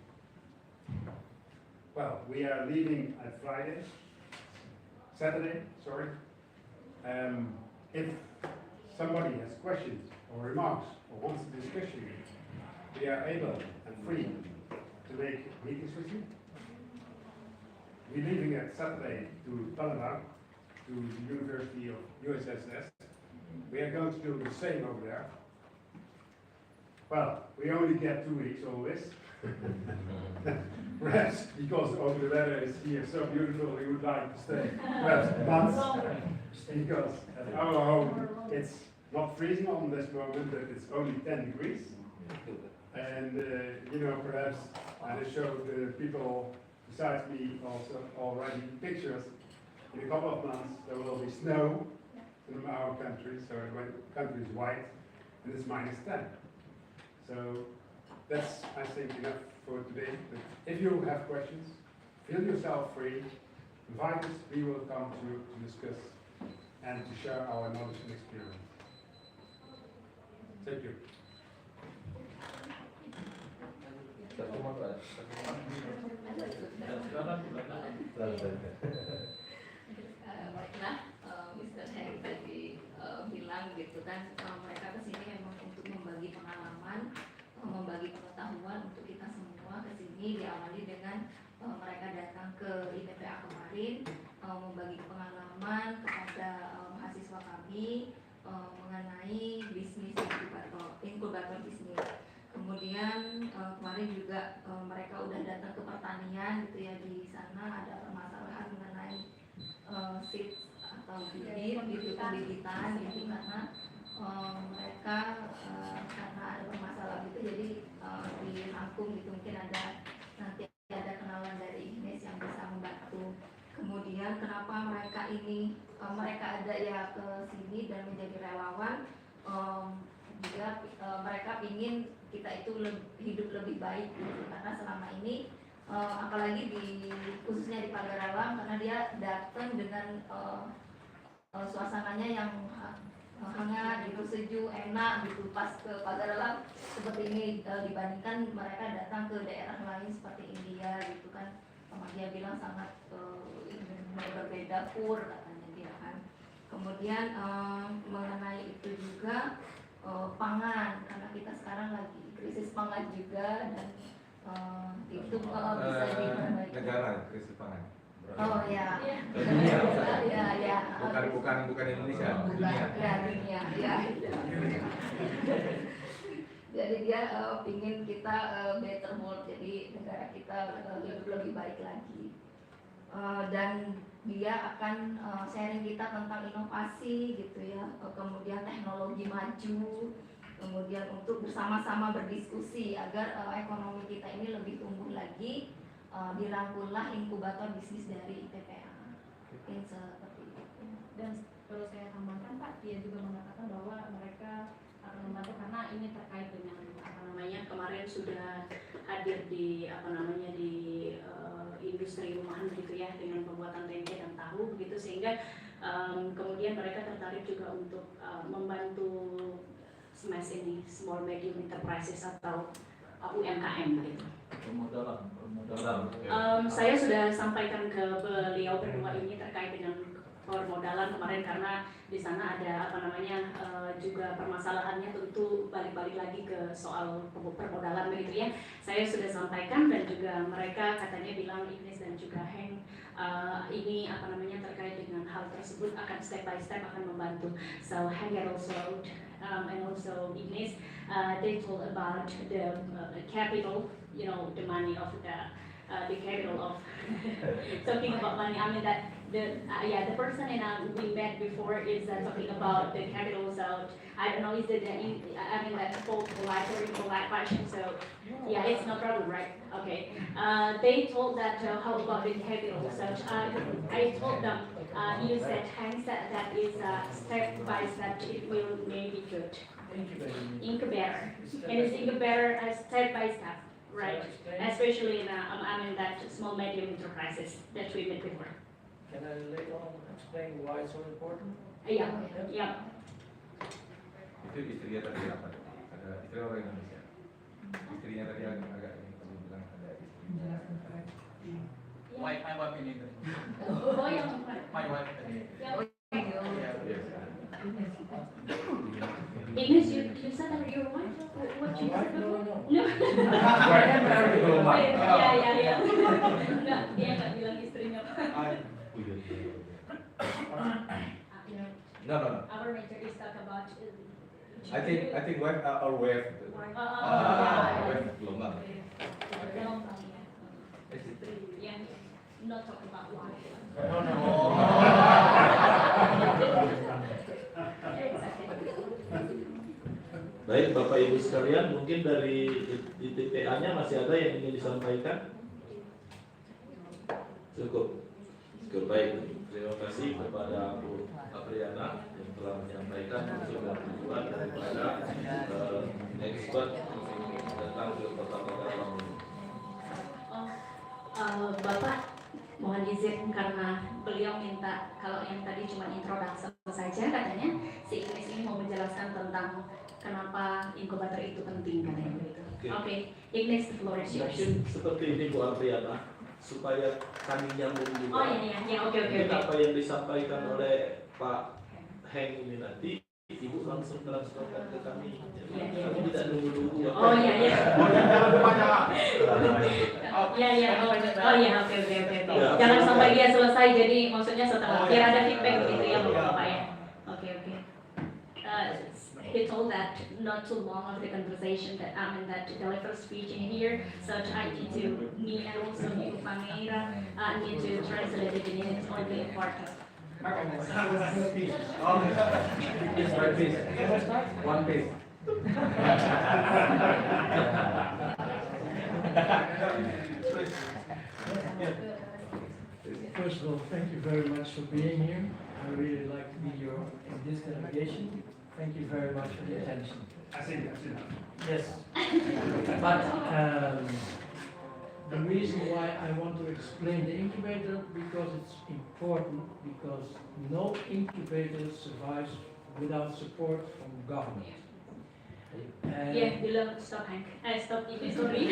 Speaker 7: Well, we are leaving at Saturday, sorry. If somebody has questions or remarks or wants a discussion, we are able and free to make meetings with you. We're leaving at Saturday to Canada, to the University of USSS. We are going to do the same over there. Well, we only get 2 weeks always. Perhaps because over the weather is here so beautiful, we would like to stay perhaps months. Because at our home it's not freezing on this moment, but it's only 10 degrees. And you know, perhaps I showed the people besides me also already pictures. In a couple of months there will be snow in our country, so when the country is white and it's -10. So that's, I think, enough for today. But if you have questions, feel yourself free. Invite us, we will come to discuss and to share our knowledge and experience. Thank you.
Speaker 5: Baiklah, Mr. Heng tadi bilang gitu kan, mereka kesini memang untuk membagi pengalaman, membagi pengetahuan untuk kita semua. Kesini diawali dengan mereka datang ke ITPA kemarin, membagi pengalaman kepada mahasiswa kami mengenai bisnis inkubator bisnis. Kemudian kemarin juga mereka udah datang ke pertanian gitu ya, di sana ada permasalahan mengenai seeds atau bibit gitu, pembibitan gitu, karena mereka karena ada permasalahan gitu, jadi dirangkum gitu, mungkin nanti ada kenalan dari Ignis yang bisa membantu. Kemudian kenapa mereka ini mereka ada ya ke sini dan menjadi relawan, juga mereka ingin kita itu hidup lebih baik gitu, karena selama ini apalagi khususnya di Pagar Alam, karena dia datang dengan suasananya yang hangat gitu, sejuk, enak gitu. Pas ke Pagar Alam seperti ini dibandingkan mereka datang ke daerah lain seperti India gitu kan, dia bilang sangat berbeda pur katanya dia kan. Kemudian mengenai itu juga pangan, karena kita sekarang lagi krisis pangan juga, dan itu bisa diperbaiki.
Speaker 10: Negara krisis pangan.
Speaker 5: Oh ya.
Speaker 4: Iya.
Speaker 5: Ya.
Speaker 3: Bukan Indonesia.
Speaker 5: Dunia. Ya. Jadi dia pingin kita better world, jadi negara kita lebih baik lagi. Dan dia akan sharing kita tentang inovasi gitu ya, kemudian teknologi maju, kemudian untuk bersama-sama berdiskusi agar ekonomi kita ini lebih tumbuh lagi. Dirangkullah inkubator bisnis dari ITPA. Mungkin seperti itu.
Speaker 4: Dan perlu saya tambahkan Pak, dia juga mengatakan bahwa mereka akan membantu karena ini terkait dengan kemarin sudah hadir di industri rumahan gitu ya, dengan pembuatan tempe dan tahu begitu, sehingga kemudian mereka tertarik juga untuk membantu SMEs ini, small medium enterprises atau UMKM gitu.
Speaker 8: Permodalan.
Speaker 4: Saya sudah sampaikan ke beliau berdua ini terkait dengan permodalan kemarin, karena di sana ada juga permasalahannya, tentu balik lagi ke soal permodalan begitu ya. Saya sudah sampaikan dan juga mereka katanya bilang Ignis dan juga Heng ini terkait dengan hal tersebut akan step by step akan membantu. So Heng also and also Ignis they told about the capital, you know, the money of the capital of talking about money. I mean that the person we met before is talking about the capital. So I don't know, is it that polite or impolite question? So yeah, it's no problem, right? Okay. They told that how about the capital? So I told them you said hence that is step by step it will maybe good. Incubator. And it's incubator step by step. Right, especially in that small medium enterprises that we met before.
Speaker 9: Can I later on explain why it's so important?
Speaker 4: Yeah.
Speaker 3: Itu istrinya tadi apa? Ada istri orang Indonesia. Istrinya tadi agak ini kamu bilang ada istrinya. My wife in England.
Speaker 4: Oh yang
Speaker 3: My wife in England.
Speaker 4: Ignis, you said that your wife? What you said before? No.
Speaker 3: Yeah.
Speaker 4: Enggak, dia nggak bilang istrinya.
Speaker 3: No.
Speaker 4: Our major is talk about.
Speaker 3: I think wife or wife. Wife belum lah.
Speaker 4: Yeah, not talk about wife.
Speaker 8: Baik Bapak Ibu sekalian, mungkin dari ITPA-nya masih ada yang ingin disampaikan? Cukup baik. Terima kasih kepada Bu Apriana yang telah menyampaikan juga tujuan daripada expert datang ke Kota Pagar Alam.
Speaker 4: Bapak mohon izin karena beliau minta kalau yang tadi cuma introduction saja, katanya si Ignis ini mau menjelaskan tentang kenapa inkubator itu penting katanya begitu. Oke, Ignis, the floor is yours.
Speaker 8: Mungkin seperti ini Bu Apriana, supaya kami nyambung juga.
Speaker 4: Oh iya, oke.
Speaker 8: Apa yang disampaikan oleh Pak Heng ini nanti Ibu langsung transferkan ke kami. Kami tidak nunggu-nunggu.
Speaker 4: Oh iya. Oke. Jangan sampai dia selesai, jadi maksudnya setelah biar ada feedback begitu ya Bapak ya. Oke. He told that not too long of the conversation that that deliver speech in here, such I need to me and also you Pangeira need to translate it in its only important.
Speaker 3: One piece.
Speaker 9: First of all, thank you very much for being here. I really like to be in this delegation. Thank you very much for the attention.
Speaker 7: I see that.
Speaker 9: Yes. But the reason why I want to explain the incubator, because it's important, because no incubator survives without support from government.
Speaker 4: Yeah, below stop Hank. Stop if sorry.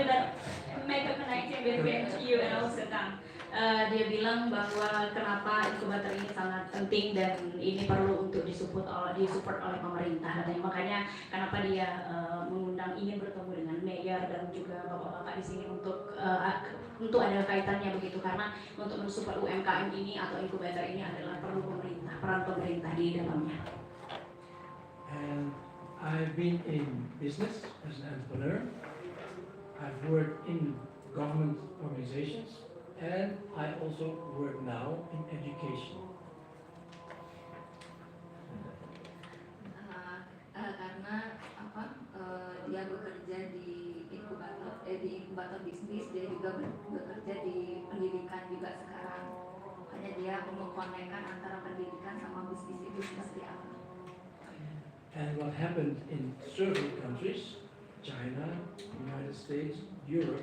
Speaker 4: That make a connection between you and also them. dia bilang bahwa kenapa inkubator ini sangat penting dan ini perlu untuk disupport oleh pemerintah. Dan makanya kenapa dia ingin bertemu dengan mayor dan juga bapak-bapak di sini untuk ada kaitannya begitu, karena untuk mensupport UMKM ini atau inkubator ini adalah perlu peran pemerintah di dalamnya.
Speaker 9: And I've been in business as an entrepreneur. I've worked in government organizations, and I also work now in education.
Speaker 5: Karena dia bekerja di inkubator bisnis, dia juga bekerja di pendidikan juga sekarang. Makanya dia mengkonekkan antara pendidikan sama bisnis itu seperti apa.
Speaker 9: And what happened in certain countries, China, United States, Europe,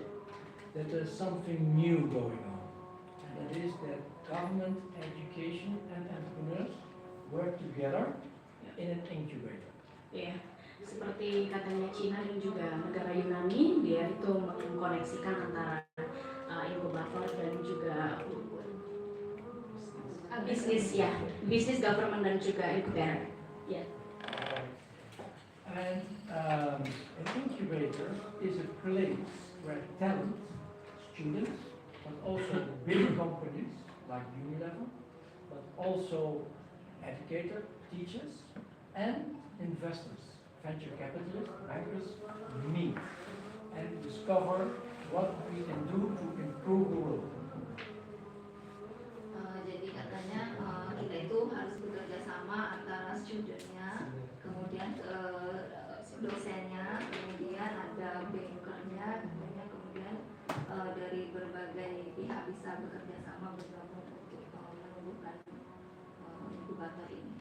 Speaker 9: that there's something new going on. And that is that government, education, and entrepreneurs work together in an incubator.
Speaker 4: Ya, seperti katanya Cina dan juga negara Yunani, dia itu mengkoneksikan antara inkubator dan juga bisnis, government dan juga inkubator. Ya.
Speaker 9: And an incubator is a place where talent, students, but also big companies like Unilever, but also educators, teachers, and investors, venture capitalists, bankers meet and discover what we can do to improve the world.
Speaker 5: Jadi katanya kita itu harus bekerja sama antara studentnya, kemudian dosennya, kemudian ada bankernya, kemudian dari berbagai pihak bisa bekerja sama bergabung untuk menumbuhkan inkubator ini.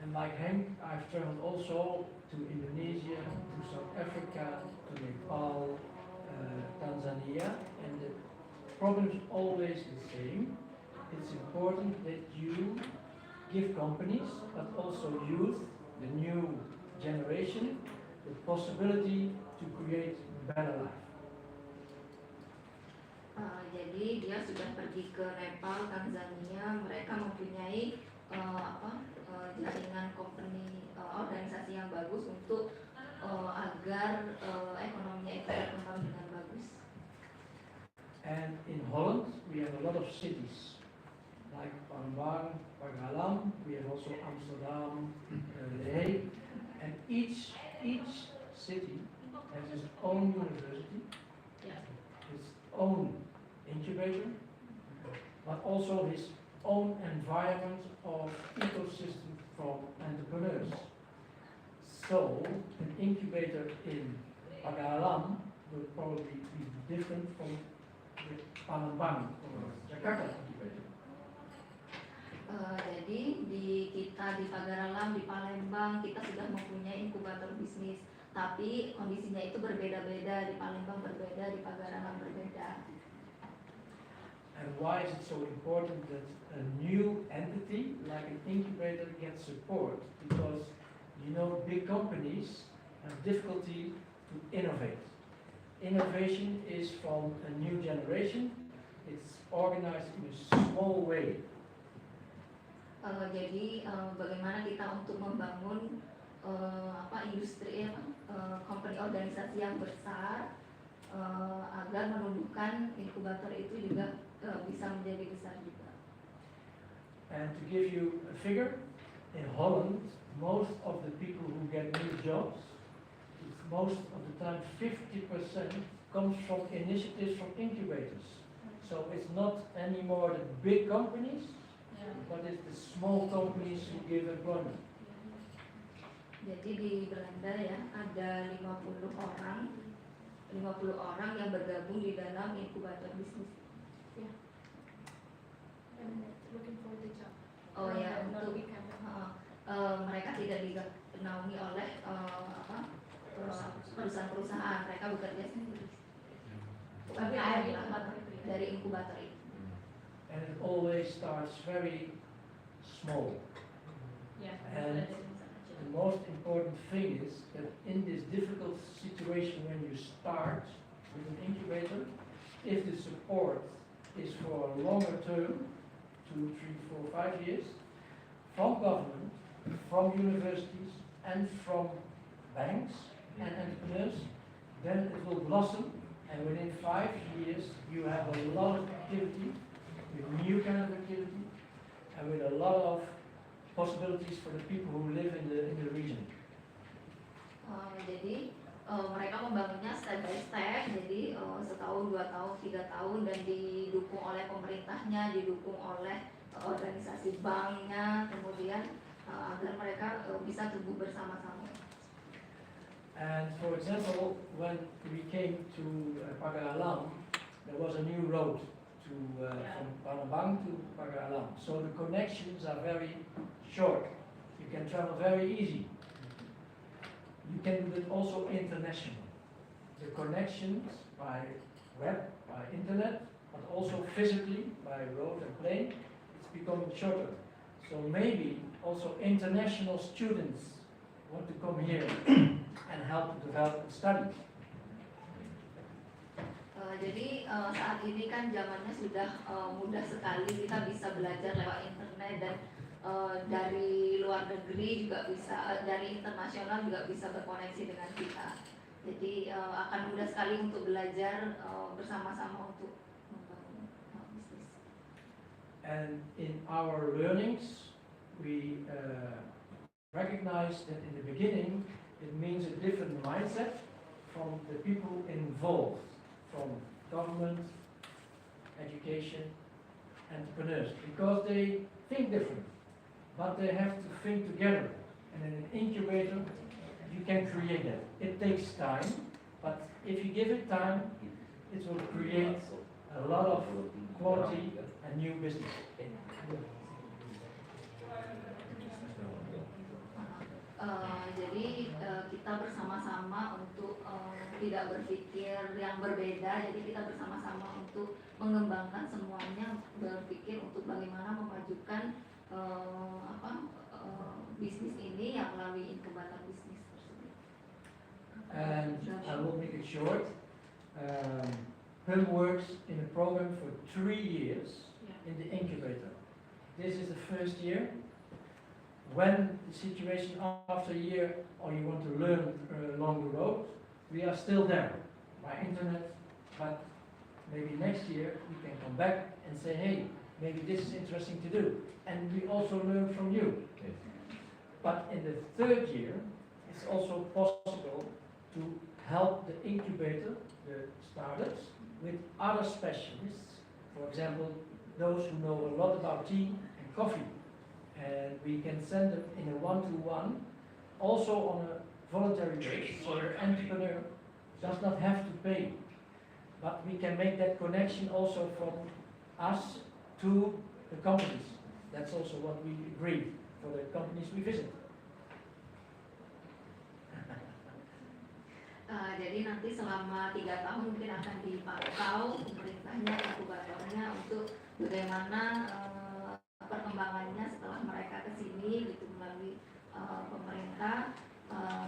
Speaker 9: And like Henk, I've traveled also to Indonesia, to South Africa, to Nepal, Tanzania, and the problem is always the same. It's important that you give companies, but also youth, the new generation, the possibility to create a better life.
Speaker 5: Jadi dia sudah pergi ke Nepal, Tanzania, mereka mempunyai jaringan company, organisasi yang bagus untuk agar ekonominya itu berkembang dengan bagus.
Speaker 9: And in Holland, we have a lot of cities, like Palembang, Pagar Alam. We have also Amsterdam, The Hague, and each city has its own university, its own incubator, but also its own environment of ecosystem from entrepreneurs. So, an incubator in Pagar Alam will probably be different from the Palembang or Jakarta incubator.
Speaker 5: Jadi kita di Pagar Alam, di Palembang, kita sudah mempunyai inkubator bisnis. Tapi kondisinya itu berbeda-beda, di Palembang berbeda, di Pagar Alam berbeda.
Speaker 9: And why is it so important that a new entity like an incubator gets support? Because big companies have difficulty to innovate. Innovation is from a new generation. It's organized in a small way.
Speaker 5: Jadi bagaimana kita untuk membangun industri, company organisasi yang besar agar menumbuhkan inkubator itu juga bisa menjadi besar juga.
Speaker 9: And to give you a figure, in Holland, most of the people who get new jobs, most of the time 50% comes from initiatives from incubators. So it's not anymore the big companies, but it's the small companies who give employment.
Speaker 5: Jadi di Belanda ya ada 50 orang yang bergabung di dalam inkubator bisnis.
Speaker 2: Yeah. And looking for the job.
Speaker 5: Oh ya,
Speaker 2: Not
Speaker 5: untuk
Speaker 2: big company.
Speaker 5: mereka tidak dinaungi oleh perusahaan-perusahaan, mereka bekerja sendiri. Tapi ada dari inkubator itu.
Speaker 9: And it always starts very small. And the most important thing is that in this difficult situation when you start with an incubator, if the support is for a longer term, 2, 3, 4, 5 years, from government, from universities, and from banks and entrepreneurs, then it will blossom, and within 5 years you have a lot of activity, with new kind of activity, and with a lot of possibilities for the people who live in the region.
Speaker 5: Jadi mereka membangunnya step by step, jadi setahun, 2 tahun, 3 tahun, dan didukung oleh pemerintahnya, didukung oleh organisasi banknya, kemudian agar mereka bisa tumbuh bersama-sama.
Speaker 9: And for example, when we came to Pagar Alam, there was a new road to from Palembang to Pagar Alam. So the connections are very short. You can travel very easy. You can do it also international. The connections by web, by internet, but also physically by road and plane, it's becoming shorter. So maybe also international students want to come here and help to develop and study.
Speaker 5: Jadi saat ini kan zamannya sudah mudah sekali, kita bisa belajar lewat internet, dan dari luar negeri juga bisa, dari internasional juga bisa berkoneksi dengan kita. Jadi akan mudah sekali untuk belajar bersama-sama untuk membangun bisnis.
Speaker 9: And in our learnings, we recognize that in the beginning it means a different mindset from the people involved, from government, education, entrepreneurs, because they think different, but they have to think together. And in an incubator, you can create that. It takes time, but if you give it time, it will create a lot of quality and new business.
Speaker 5: Jadi kita bersama-sama untuk tidak berpikir yang berbeda, jadi kita bersama-sama untuk mengembangkan semuanya, berpikir untuk bagaimana memajukan bisnis ini yang melalui inkubator bisnis tersebut.
Speaker 9: And I will make it short. Him works in a program for 3 years in the incubator. This is the first year. When the situation after a year, or you want to learn along the road, we are still there by internet, but maybe next year we can come back and say, hey, maybe this is interesting to do. And we also learn from you. But in the 3rd year, it's also possible to help the incubator, the startups, with other specialists. For example, those who know a lot about tea and coffee. And we can send them in a one-to-one, also on a voluntary basis, so the entrepreneur does not have to pay. But we can make that connection also from us to the companies. That's also what we agreed for the companies we visit.
Speaker 5: Jadi nanti selama 3 tahun mungkin akan dipantau pemerintahnya, inkubatornya, untuk bagaimana perkembangannya setelah mereka ke sini gitu melalui pemerintah.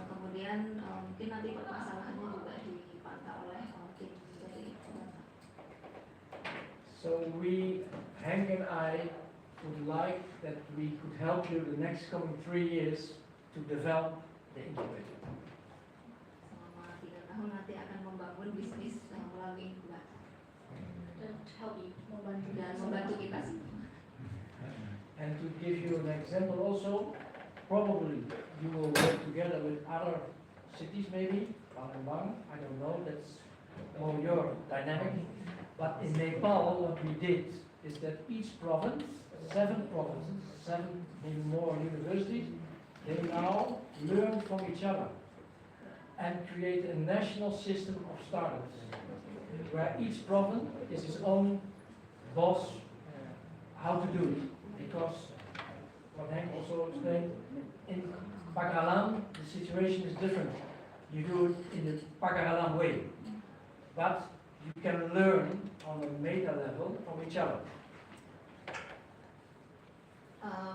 Speaker 5: Kemudian mungkin nanti permasalahannya juga dipantau oleh tim dari pemerintah.
Speaker 9: So we, Henk and I, would like that we could help you the next coming 3 years to develop the incubator.
Speaker 5: Selama 3 tahun nanti akan membangun bisnis melalui inkubator.
Speaker 4: Dan help you
Speaker 5: Dan membantu kita semua.
Speaker 9: And to give you an example also, probably you will work together with other cities maybe, Palembang, I don't know, that's more your dynamic. But in Nepal, what we did is that each province, 7 provinces, 7 maybe more universities, they now learn from each other and create a national system of startups, where each province is its own boss, how to do it. Because what Henk also explained, in Pagar Alam the situation is different. You do it in the Pagar Alam way, but you can learn on a meta level from each other.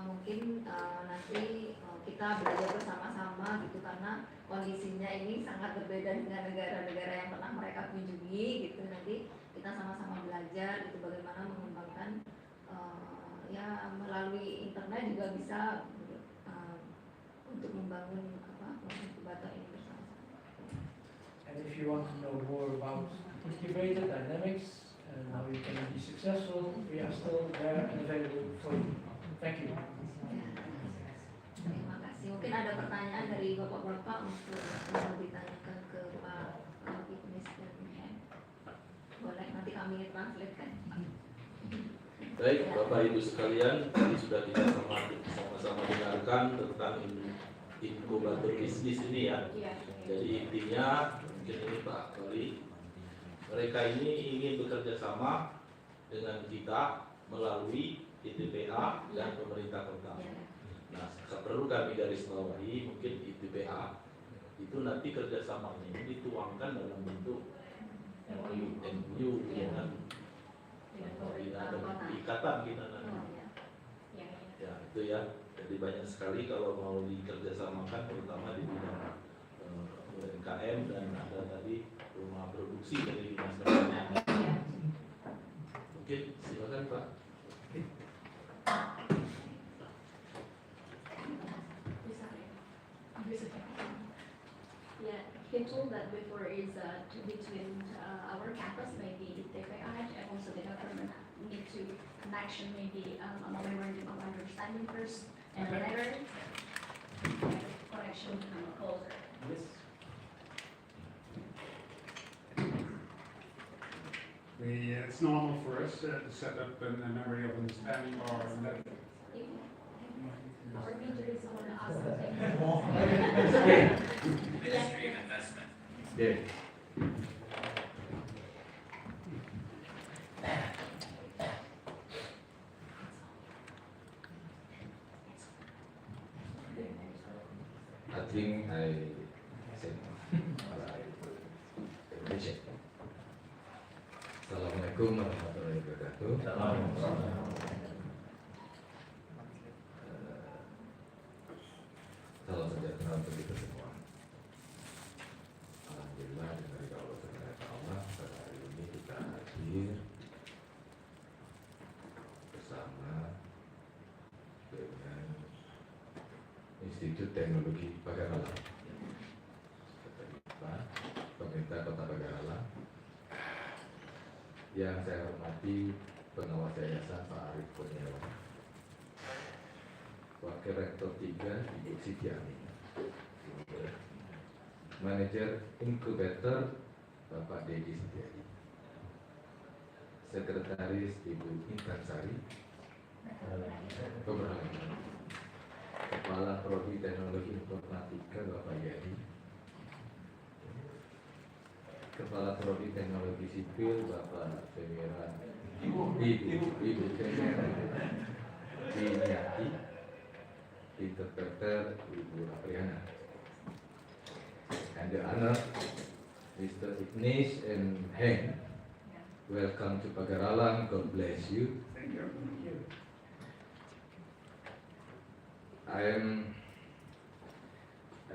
Speaker 5: Mungkin nanti kita belajar bersama-sama gitu, karena kondisinya ini sangat berbeda dengan negara-negara yang pernah mereka kunjungi gitu. Nanti kita kita sama-sama belajar itu bagaimana mengembangkan ya melalui internet juga bisa untuk membangun inkubator ini bersama-sama.
Speaker 9: And if you want to know more about incubator dynamics and how you can be successful, we are still there and available for you. Thank you.
Speaker 5: Terima kasih. Mungkin ada pertanyaan dari bapak-bapak untuk ditanyakan ke Pak Ibnis dan Hen. Boleh nanti kami translate kan.
Speaker 8: Baik, Bapak Ibu sekalian, tadi sudah kita sama-sama dengarkan tentang inkubator bisnis ini ya. Jadi intinya, mungkin ini Pak Wali, mereka ini ingin bekerja sama dengan kita melalui ITPA dan pemerintah kota. Nah, perlu kami garis bawahi, mungkin ITPA itu nanti kerjasamanya ini dituangkan dalam bentuk MOU dengan ada ikatan kita nanti. Ya itu ya. Jadi banyak sekali kalau mau dikerjasamakan, terutama di bidang UMKM dan ada tadi rumah produksi dari dinas pertanian. Mungkin silakan Pak.
Speaker 4: Yeah, he told that before is between our campus, maybe ITPA, and also the government need to connection, maybe a memorandum of understanding first, and later connection become closer.
Speaker 9: Yes.
Speaker 7: It's normal for us to set up a memory of understanding or
Speaker 4: Our major is on us.
Speaker 1: Ministry of Investment. Yeah.
Speaker 10: I think I said Indonesia. Assalamualaikum warahmatullahi wabarakatuh. Salam sejahtera untuk kita semua. Alhamdulillah dengan ridha Allah Subhanahu wa taala pada hari ini kita hadir bersama dengan Institut Teknologi Pagar Alam, pemerintah Kota Pagar Alam, yang saya hormati pengawas yayasan Pak Arif Kurniawan, Wakil Rektor 3 Ibu Siti Amin, Manajer Inkubator Bapak Dedi Setiadi, Sekretaris Ibu Intan Sari, Kepala Prodi Teknologi Informatika Bapak Yadi, Kepala Prodi Teknologi Sipil Bapak Femiran Ibu Femiran Diniati, Interpreter Ibu Apriana, and the honor Mr. Ignis and Hen. Welcome to Pagar Alam. God bless you.
Speaker 7: Thank you.
Speaker 10: I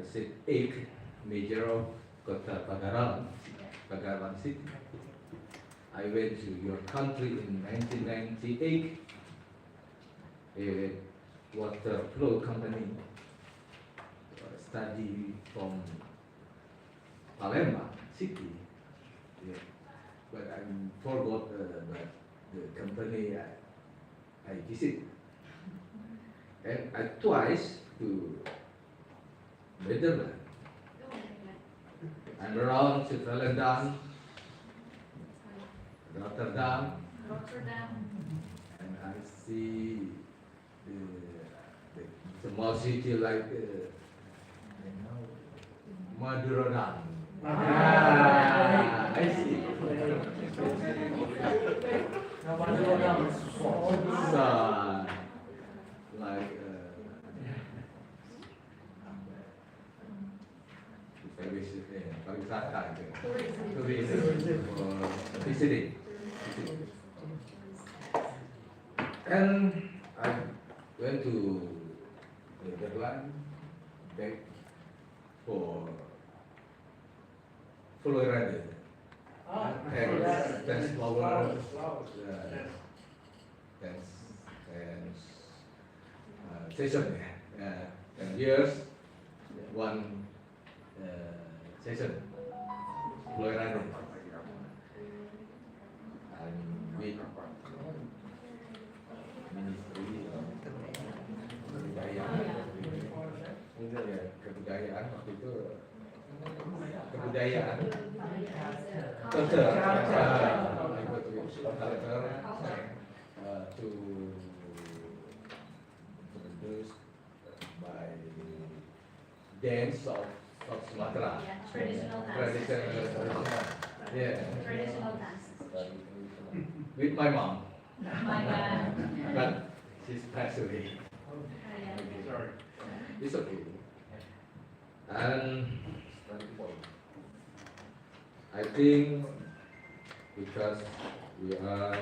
Speaker 10: said 8 major of Kota Pagar Alam, Pagar Alam City. I went to your country in 1998, a water flow company, study from Palembang City. Yeah. But I forgot the company I visit. And I twice to Netherlands. I'm around to Volendam, Rotterdam, and I see the small city like Madurodam. I see. Like pariwisata itu, tourism or visiting. And I went to Netherlands back for Florida. thanks flower,
Speaker 7: Flowers. Yes.
Speaker 10: thanks session, and here's one session, Florida, and with ministry kebudayaan waktu itu kebudayaan culture to introduce by dance of Sumatera.
Speaker 4: Traditional dance.
Speaker 10: Traditional, yeah.
Speaker 4: Traditional dances.
Speaker 10: With my mom,
Speaker 4: My God.
Speaker 10: but she's passed away.
Speaker 7: Sorry.
Speaker 10: It's okay. And I think because we are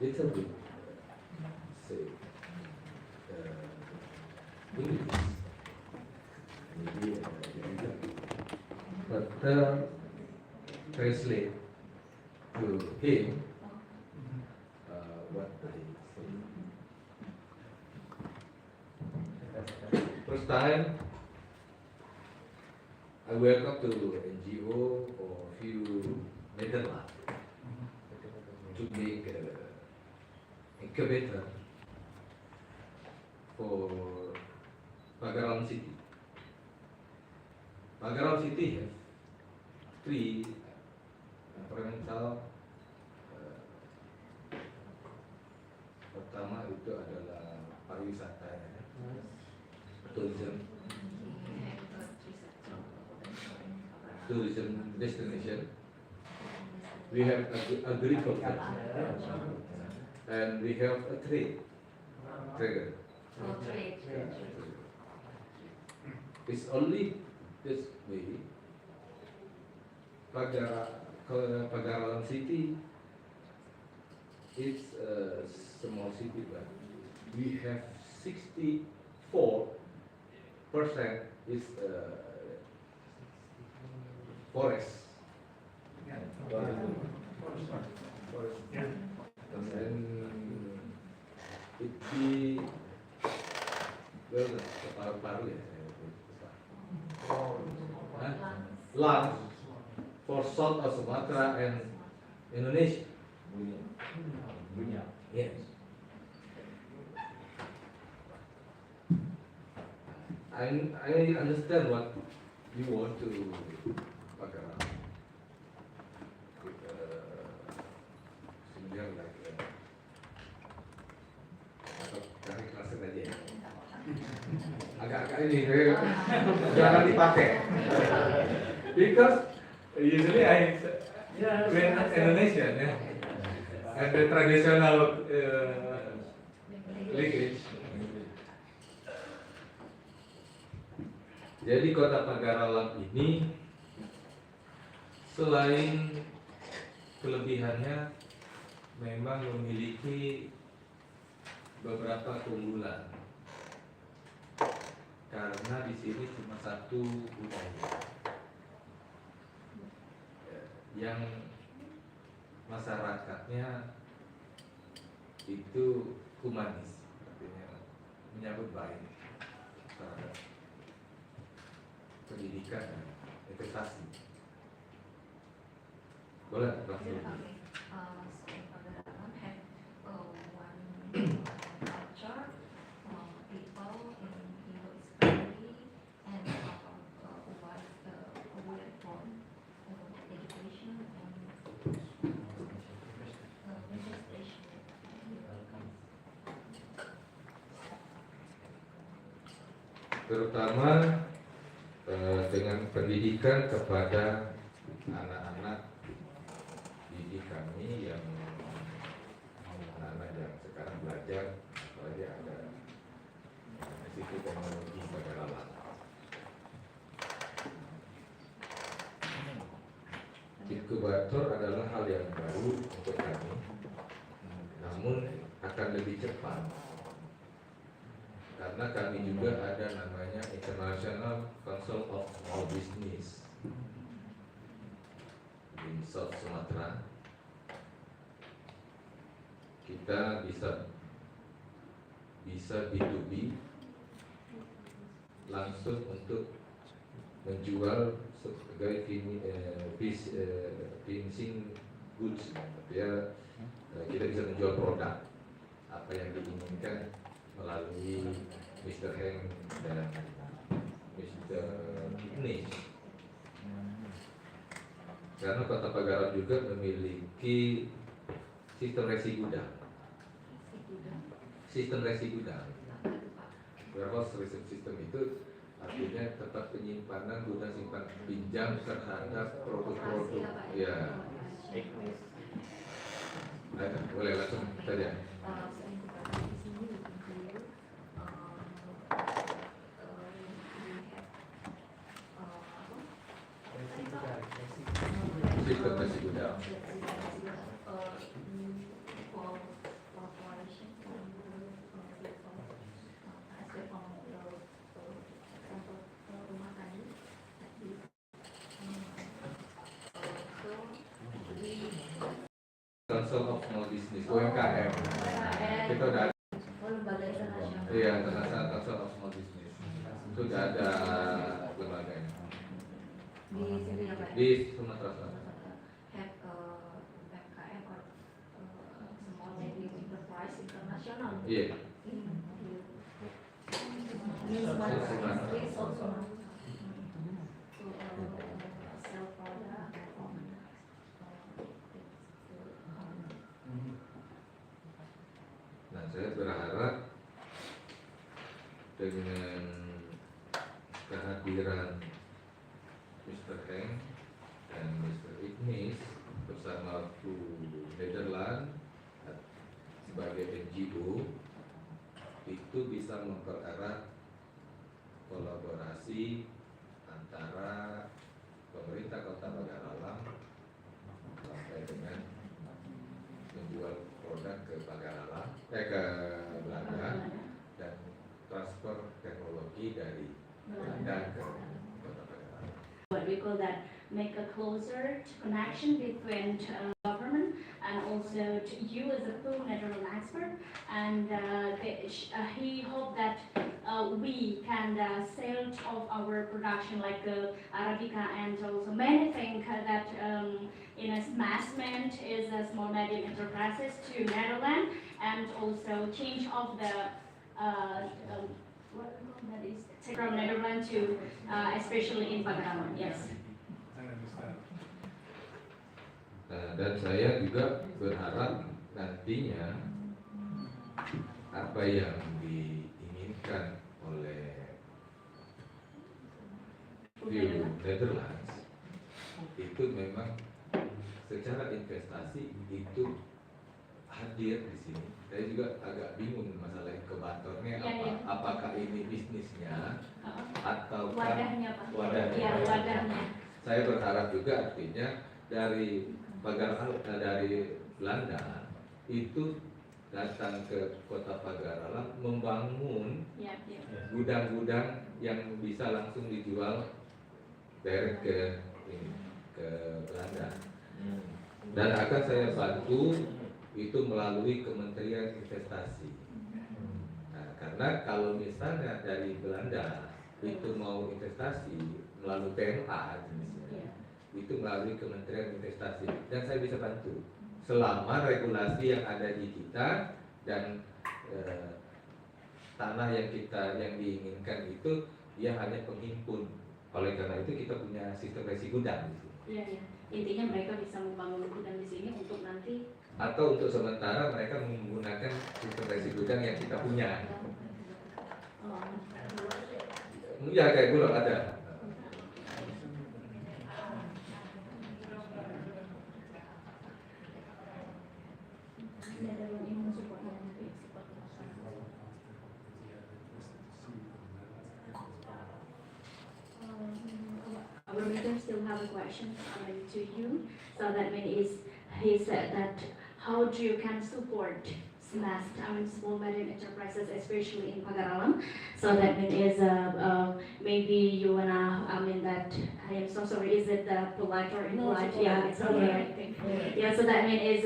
Speaker 10: little bit say English, maybe but translate to him what I say. First time I welcome to NGO for a few Netherlands to make incubator for Pagar Alam City. Pagar Alam City has three environmental. Pertama itu adalah pariwisata, tourism destination. We have agriculture, and we have a trader. It's only this way. Pagar Alam City, it's a small city, but we have 64% is forest. Forest. And it be well separuh-paruh ya. Land for South of Sumatra and Indonesia. Yes. I understand what you want to Pagar Alam. Similar like cari klasen aja ya. Agak-agak ini jangan dipakai. Because usually when Indonesian and the traditional language. Jadi kota Pagar Alam ini selain kelebihannya memang memiliki beberapa keunggulan karena di sini cuma satu budaya yang masyarakatnya itu humanis, artinya menyambut baik terhadap pendidikan dan investasi. Boleh langsung.
Speaker 5: Pagar Alam have one culture, people in its family, and a wide platform education and manifestation.
Speaker 10: Terutama dengan pendidikan kepada anak-anak didik kami yang anak-anak yang sekarang belajar, apalagi ada Institut Teknologi Pagar Alam. Inkubator adalah hal yang baru untuk kami, namun akan lebih cepat karena kami juga ada namanya International Council of Small Business. di South Sumatera, kita bisa B2B langsung untuk menjual sebagai finishing goods. Ya, kita bisa menjual produk apa yang diinginkan melalui Mr. Heng dan Mr. Ignis. Karena Kota Pagar Alam juga memiliki sistem resi gudang. Sistem resi gudang. Warehouse reserve system itu artinya tempat penyimpanan gudang simpan pinjam terhadap produk-produk. Ya. Boleh langsung saja. Sistem resi gudang. Council of Small Business (UMKM). Kita udah iya, International Council of Small Business. Itu udah ada lembaganya di Sumatera Selatan.
Speaker 5: UMKM Small Medium Enterprise International.
Speaker 10: Iya. Nah, saya berharap dengan kehadiran Mr. Heng dan Mr. Ignis bersama Netherlands sebagai NGO itu bisa mempererat kolaborasi antara pemerintah Kota Pagar Alam sampai dengan menjual produk ke Pagar Alam, ke Belanda, dan transfer teknologi dari Belanda ke Kota Pagar Alam.
Speaker 4: What we call that, make a closer connection between government and also to you as a full Netherlands expert, and he hoped that we can sell of our production like Arabica and also many things that in a investment is a small medium enterprises to Netherlands, and also change of the what we call that is from Netherlands to especially in Pagar Alam. Yes.
Speaker 10: Nah, dan saya juga berharap nantinya apa yang diinginkan oleh Netherlands itu memang secara investasi itu hadir di sini. Saya juga agak bingung masalah inkubatornya apa. Apakah ini bisnisnya atau
Speaker 4: Wadahnya, Pak.
Speaker 10: Wadahnya.
Speaker 4: Ya, wadahnya.
Speaker 10: Saya berharap juga artinya dari dari Belanda itu datang ke Kota Pagar Alam membangun gudang-gudang yang bisa langsung dijual direct ke Belanda. Dan akan saya bantu itu melalui Kementerian Investasi. Nah, karena kalau misalnya dari Belanda itu mau investasi melalui PMA jenisnya, itu melalui Kementerian Investasi, dan saya bisa bantu selama regulasi yang ada di kita dan tanah yang diinginkan itu dia hanya penghimpun. Oleh karena itu kita punya sistem resi gudang di sini.
Speaker 4: Iya, iya. Intinya mereka bisa membangun gudang di sini untuk nanti
Speaker 10: atau untuk sementara mereka menggunakan sistem resi gudang yang kita punya. Ya kayak Bulog ada.
Speaker 4: Our meeting still have a question to you. So that means he said that how do you can support small medium enterprises, especially in Pagar Alam. So that means maybe you wanna, that, I am so sorry, is it the polite or impolite? Yeah, it's okay, I think. Yeah, so that means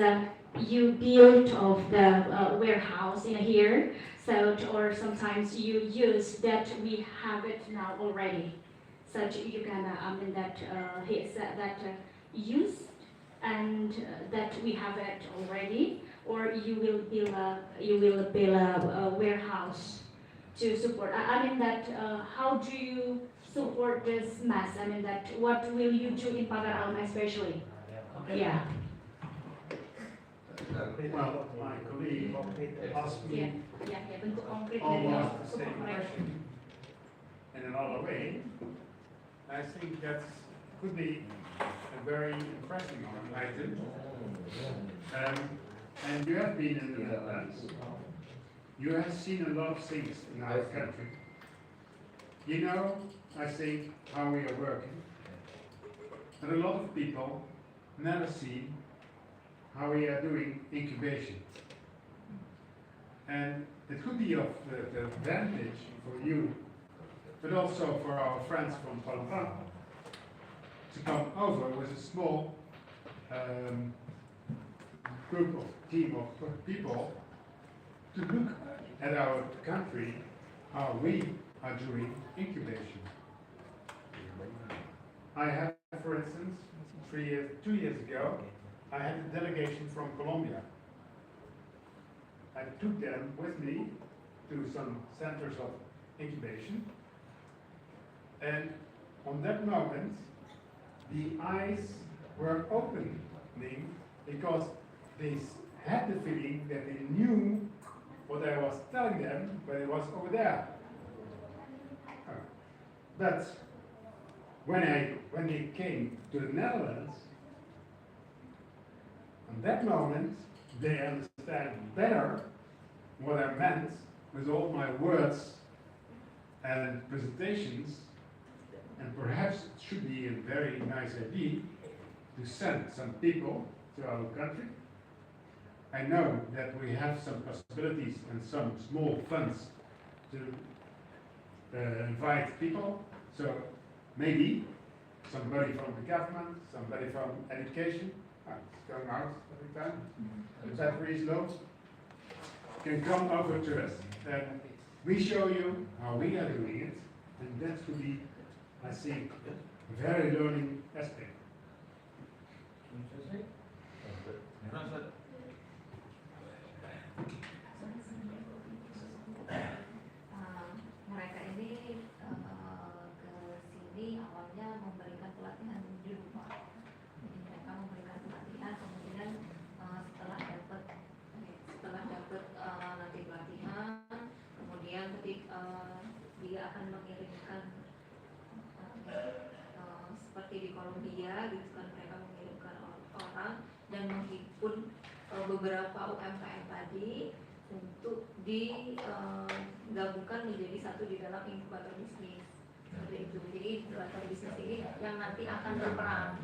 Speaker 4: you build of the warehouse in here, so, or sometimes you use that we have it now already. So you can, use and that we have it already, or you will build a warehouse to support. How do you support this mass? What will you do in Pagar Alam especially? Yeah.
Speaker 7: Well, my colleague asked
Speaker 4: Yeah,
Speaker 7: me
Speaker 4: yeah, bentuk konkret dari
Speaker 7: almost the
Speaker 4: support
Speaker 7: same
Speaker 4: mereka.
Speaker 7: question in another way. I think that could be a very impressive item. And you have been in the Netherlands. You have seen a lot of things in our country. You know, I think, how we are working. But a lot of people never see how we are doing incubation. And it could be of the advantage for you, but also for our friends from Palma, to come over with a small team of people to look at our country, how we are doing incubation. I had, for instance, 2 years ago, I had a delegation from Colombia. I took them with me to some centers of incubation, and on that moment, the eyes were opening because they had the feeling that they knew what I was telling them, but it was over there. But when they came to the Netherlands, on that moment, they understand better what I meant with all my words and presentations, and perhaps it should be a very nice idea to send some people to our country. I know that we have some possibilities and some small funds to invite people, so maybe somebody from the government, somebody from education, it's going out every time, the battery is low, can come over to us. And we show you how we are doing it, and that could be, I think, a very learning aspect.
Speaker 5: Mereka ini ke sini awalnya memberikan pelatihan di rumah. Jadi mereka memberikan pelatihan, kemudian setelah dapat nanti pelatihan, kemudian dia akan mengirimkan seperti di Kolombia gitu kan, mereka mengirimkan orang dan menghimpun beberapa UMKM tadi untuk digabungkan menjadi satu di dalam inkubator bisnis. Seperti itu. Jadi inkubator bisnis ini yang nanti akan berperan.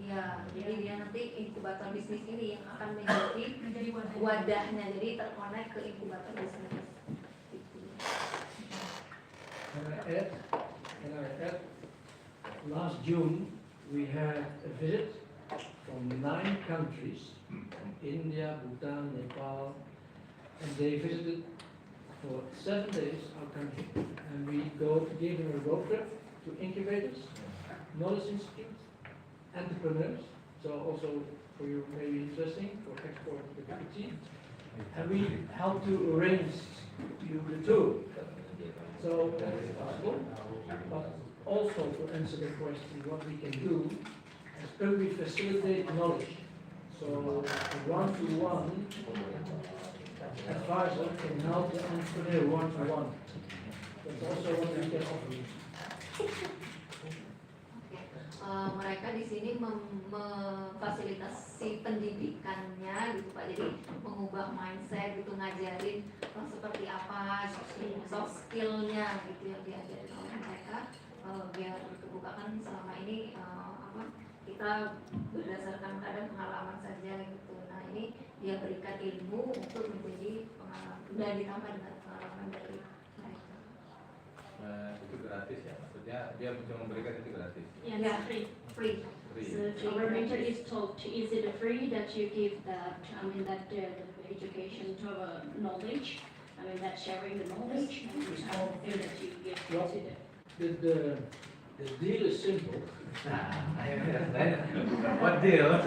Speaker 5: Ya, jadi dia nanti inkubator bisnis ini yang akan menjadi wadahnya, jadi terkonek ke inkubator bisnis. Gitu.
Speaker 9: Can I add? Last June we had a visit from 9 countries, from India, Bhutan, Nepal, and they visited for 7 days our country, and we gave them a road trip to incubators, knowledge institutes, entrepreneurs, so also for you maybe interesting for export capacity, and we helped to arrange the tour. So that is possible, but also to answer the question what we can do is can we facilitate knowledge. So a one-to-one advisor can help the entrepreneur one-to-one. That's also what we can offer.
Speaker 5: Mereka di sini memfasilitasi pendidikannya gitu Pak, jadi mengubah mindset gitu, ngajarin seperti apa soft skillnya gitu yang diajarin oleh mereka biar terbukakan. Selama ini kita berdasarkan kadang pengalaman saja gitu. Nah ini dia berikan ilmu untuk menjadi pengalaman dan ditambah dengan pengalaman dari mereka.
Speaker 10: Itu gratis ya, maksudnya dia cuma memberikan itu gratis.
Speaker 4: Yeah,
Speaker 5: Yeah.
Speaker 4: it's free.
Speaker 5: Free.
Speaker 10: Free.
Speaker 4: So our mentor is told, is it free that you give that, the education to knowledge, that sharing the knowledge, and everything that you give to the.
Speaker 9: The deal is simple.
Speaker 10: What deal?
Speaker 4: What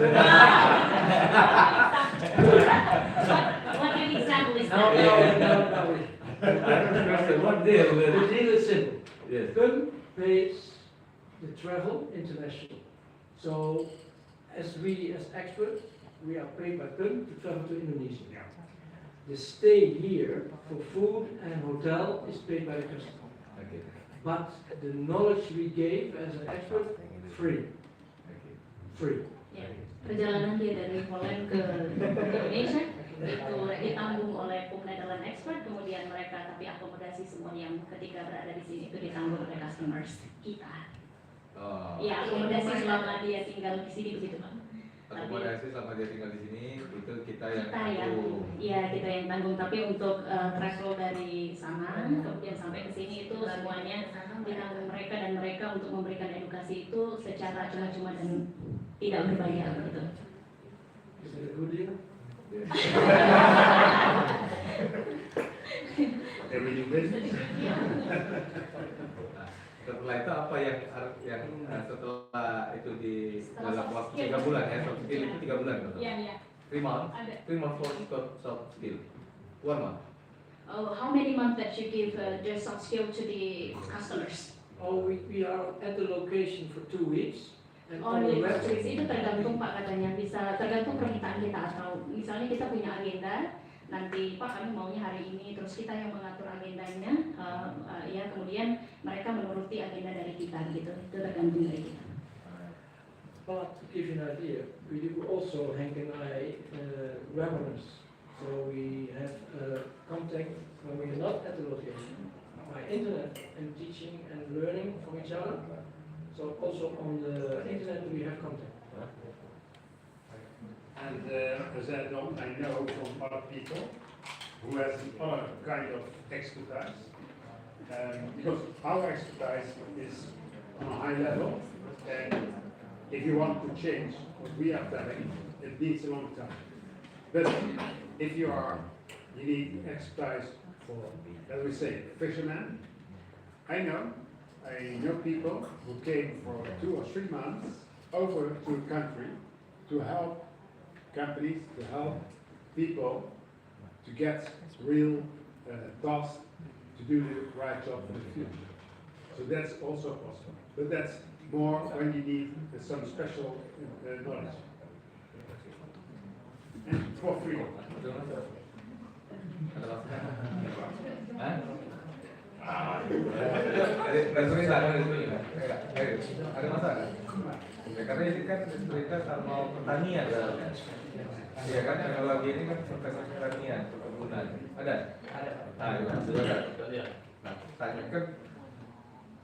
Speaker 4: an example is
Speaker 9: No.
Speaker 4: that?
Speaker 10: What deal?
Speaker 9: The deal is simple.
Speaker 10: Yes.
Speaker 9: Kun pays the travel international. So, as experts, we are paid by Kun to travel to Indonesia. The stay here for food and hotel is paid by the customer.
Speaker 10: Okay.
Speaker 9: But the knowledge we gave as an expert, free. Free.
Speaker 4: Ya, perjalanan dia dari Holland ke Indonesia itu ditanggung oleh Netherlands expert, kemudian mereka tapi akomodasi semua yang ketika berada di sini itu ditanggung oleh customers kita.
Speaker 10: Oh.
Speaker 4: Ya, akomodasi selama dia tinggal di sini begitu Pak.
Speaker 10: Akomodasi selama dia tinggal di sini itu kita yang
Speaker 4: tanggung. Iya, kita yang tanggung, tapi untuk travel dari sana kemudian sampai ke sini itu semuanya ditanggung mereka, dan mereka untuk memberikan edukasi itu secara cuma-cuma dan tidak berbayar gitu.
Speaker 9: Is it a good deal?
Speaker 7: Everything business.
Speaker 10: Setelah itu apa yang setelah itu di dalam waktu 3 bulan ya, soft skill itu 3 bulan betul?
Speaker 4: Iya, iya.
Speaker 10: 3 months?
Speaker 4: Ada.
Speaker 10: 3 months for soft skill. 1 month.
Speaker 4: Oh, how many months that you give the soft skill to the customers?
Speaker 9: Oh, we are at the location for 2 weeks. And on
Speaker 4: Only
Speaker 9: the
Speaker 4: for 2
Speaker 9: website,
Speaker 4: weeks. Itu tergantung Pak katanya, bisa tergantung permintaan kita, atau misalnya kita punya agenda, nanti Pak kami maunya hari ini, terus kita yang mengatur agendanya, ya kemudian mereka menuruti agenda dari kita gitu, itu tergantung dari kita.
Speaker 9: but to give you an idea, we do also Henk and I webinars. So we have contact when we are not at the location by internet and teaching and learning from each other. So also on the internet we have contact.
Speaker 7: And as I know from other people who has other kind of expertise, because our expertise is on a high level, and if you want to change what we are telling, it needs a long time. But if you need expertise for, as we say, fishermen. I know people who came for 2 or 3 months over to a country to help companies, to help people to get real tasks to do the right job for the future. So that's also possible. But that's more when you need some special knowledge. And for free.
Speaker 10: Ada masalah? Ya, karena ini kan cerita sama pertanian. Iya kan, teknologi ini kan pertanian, perkebunan. Ada? Ada.
Speaker 8: Ya.
Speaker 10: Nah, tanya kan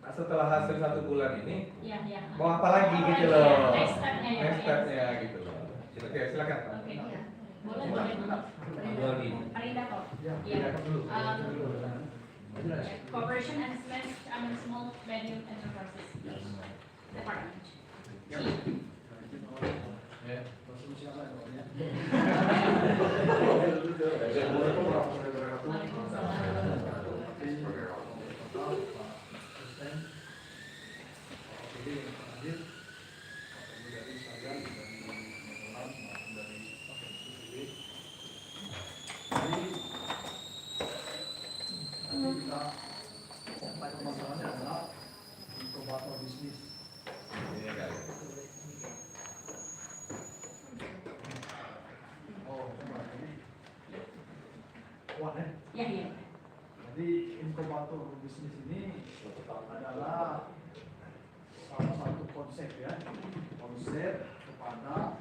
Speaker 10: setelah hasil 1 bulan ini
Speaker 4: Ya, ya.
Speaker 10: mau apa lagi gitu loh?
Speaker 4: Next step-nya ya,
Speaker 10: Next
Speaker 4: Pak, ya.
Speaker 10: step-nya gitu loh. Silakan Pak.
Speaker 4: Oke.
Speaker 5: Iya.
Speaker 4: Boleh. Pak Rinda kok.
Speaker 9: Ya,
Speaker 4: Iya.
Speaker 9: dulu.
Speaker 4: Corporation and small medium enterprises department.
Speaker 9: Masalahnya adalah inkubator bisnis. Oh, ini kuat ya.
Speaker 4: Ya, ya.
Speaker 9: Jadi inkubator bisnis ini adalah salah satu konsep ya, konsep kepada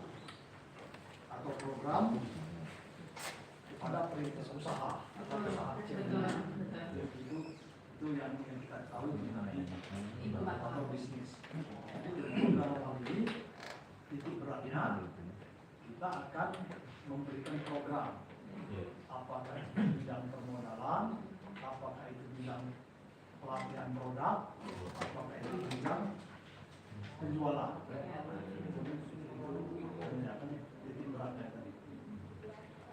Speaker 9: atau program kepada perintis usaha atau usaha kecil. Itu yang kita tahu mengenai inkubator bisnis. Itu dalam hal ini titik beratnya kita akan memberikan program. Apakah itu bidang permodalan, apakah itu bidang pelatihan produk, apakah itu bidang penjualan. Kebanyakan titik beratnya tadi.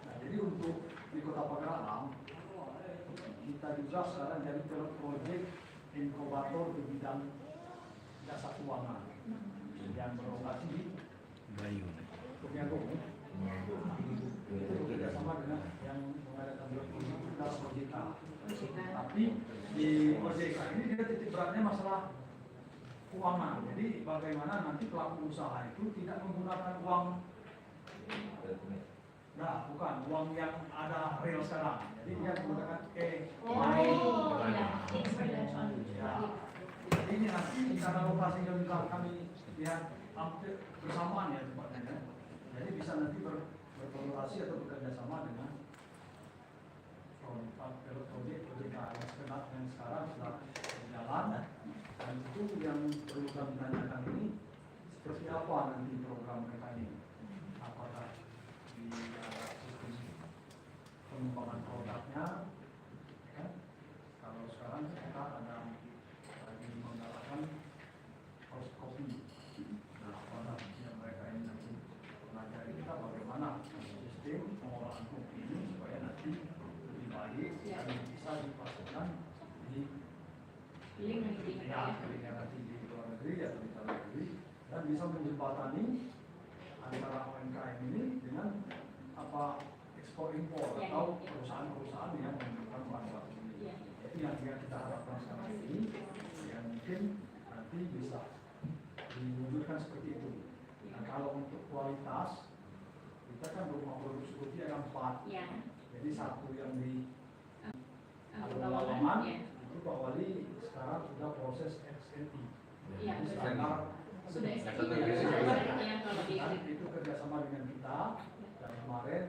Speaker 9: Nah, jadi untuk di Kota Pagar Alam, kita juga sekarang jadi pilot project inkubator di bidang jasa keuangan yang berlokasi di Tumyagung. Itu kerjasama dengan yang mengadakan dalam OJK. Tapi di OJK ini dia titik beratnya masalah keuangan. Jadi bagaimana nanti pelaku usaha itu tidak menggunakan uang, nah bukan uang yang ada real sekarang. Jadi dia menggunakan
Speaker 4: Oh, yeah, it's related on.
Speaker 9: Ya. Ini nanti karena lokasinya juga kami lihat hampir bersamaan ya tempatnya. Ya. Jadi bisa nanti berkolaborasi atau bekerja sama dengan pilot project yang sekarang sudah berjalan. Dan itu yang perlu kami tanyakan ini seperti apa nanti program mereka ini? Apakah di sistem pengembangan produknya? Ya? Kalau sekarang kita ada lagi menggalakkan proses kopi. Nah, apakah yang mereka ini nanti mengajari kita bagaimana sistem pengolahan kopi ini supaya nanti lebih baik dan bisa dipasarkan di nanti di luar negeri atau di dalam negeri dan bisa menjembatani antara UMKM ini dengan apa ekspor impor atau perusahaan-perusahaan yang membutuhkan bahan baku ini. Jadi yang kita harapkan sekarang ini yang mungkin nanti bisa diwujudkan seperti itu. Nah, kalau untuk kualitas kita kan rumah produksi kopi ada 4. Jadi satu yang di Lamongan itu Pak Wali sekarang sudah proses STT. Jadi standar
Speaker 4: Sudah STT.
Speaker 9: dan itu kerjasama dengan kita dan kemarin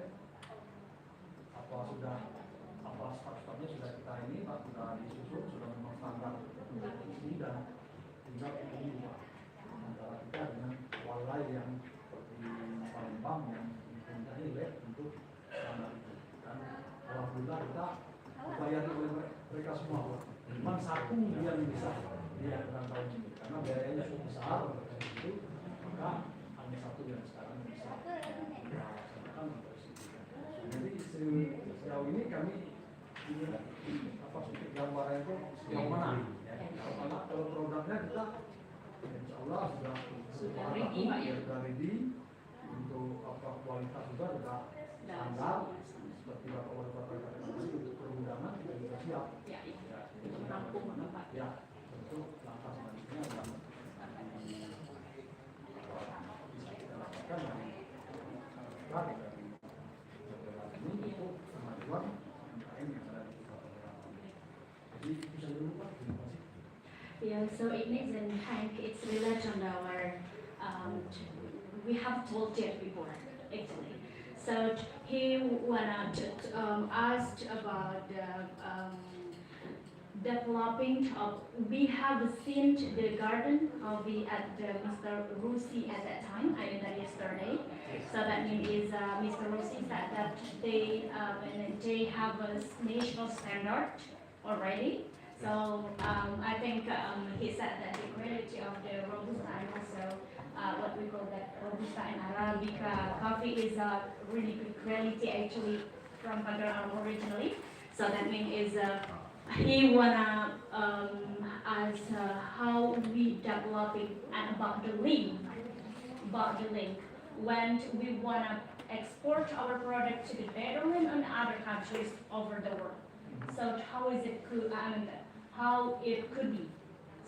Speaker 9: sudah staf-stafnya sudah kita ini Pak sudah disusun sudah memang standar ini dan tinggal ini Pak antara kita dengan walai yang di Palembang yang mempunyai lab untuk standar itu dan alhamdulillah kita dibayar oleh mereka semua. Cuma satu yang bisa diadakan tahun ini karena biayanya cukup besar itu maka hanya satu yang sekarang bisa dilaksanakan untuk STT. Jadi sejauh ini kami ingin sedikit gambaran itu sejauh mana ya. Kalau produknya kita insya Allah sudah ready untuk kualitas juga sudah standar seperti Bapak Wali Kota katakan untuk perundangan kita juga siap. Ya, tentu langkah selanjutnya adalah bisa kita lakukan dari ini untuk kemajuan UMKM yang ada di Kota Pagar Alam. Jadi bisa dulu Pak, terima kasih.
Speaker 4: Yeah, so it needs and Hank, it's related on our, we have told it before, actually. So he wanted to ask about developing. We have seen the garden of at Mr. Rusi at that time. I mean that yesterday. So that means Mr. Rusi said that they have a national standard already. So I think he said that the quality of the Robusta and also what we call that Robusta and Arabica coffee is a really good quality actually from Pagar Alam originally. So that means he wanna ask how we developing and about the link when we wanna export our product to the Netherlands and other countries over the world. So how is it how it could be?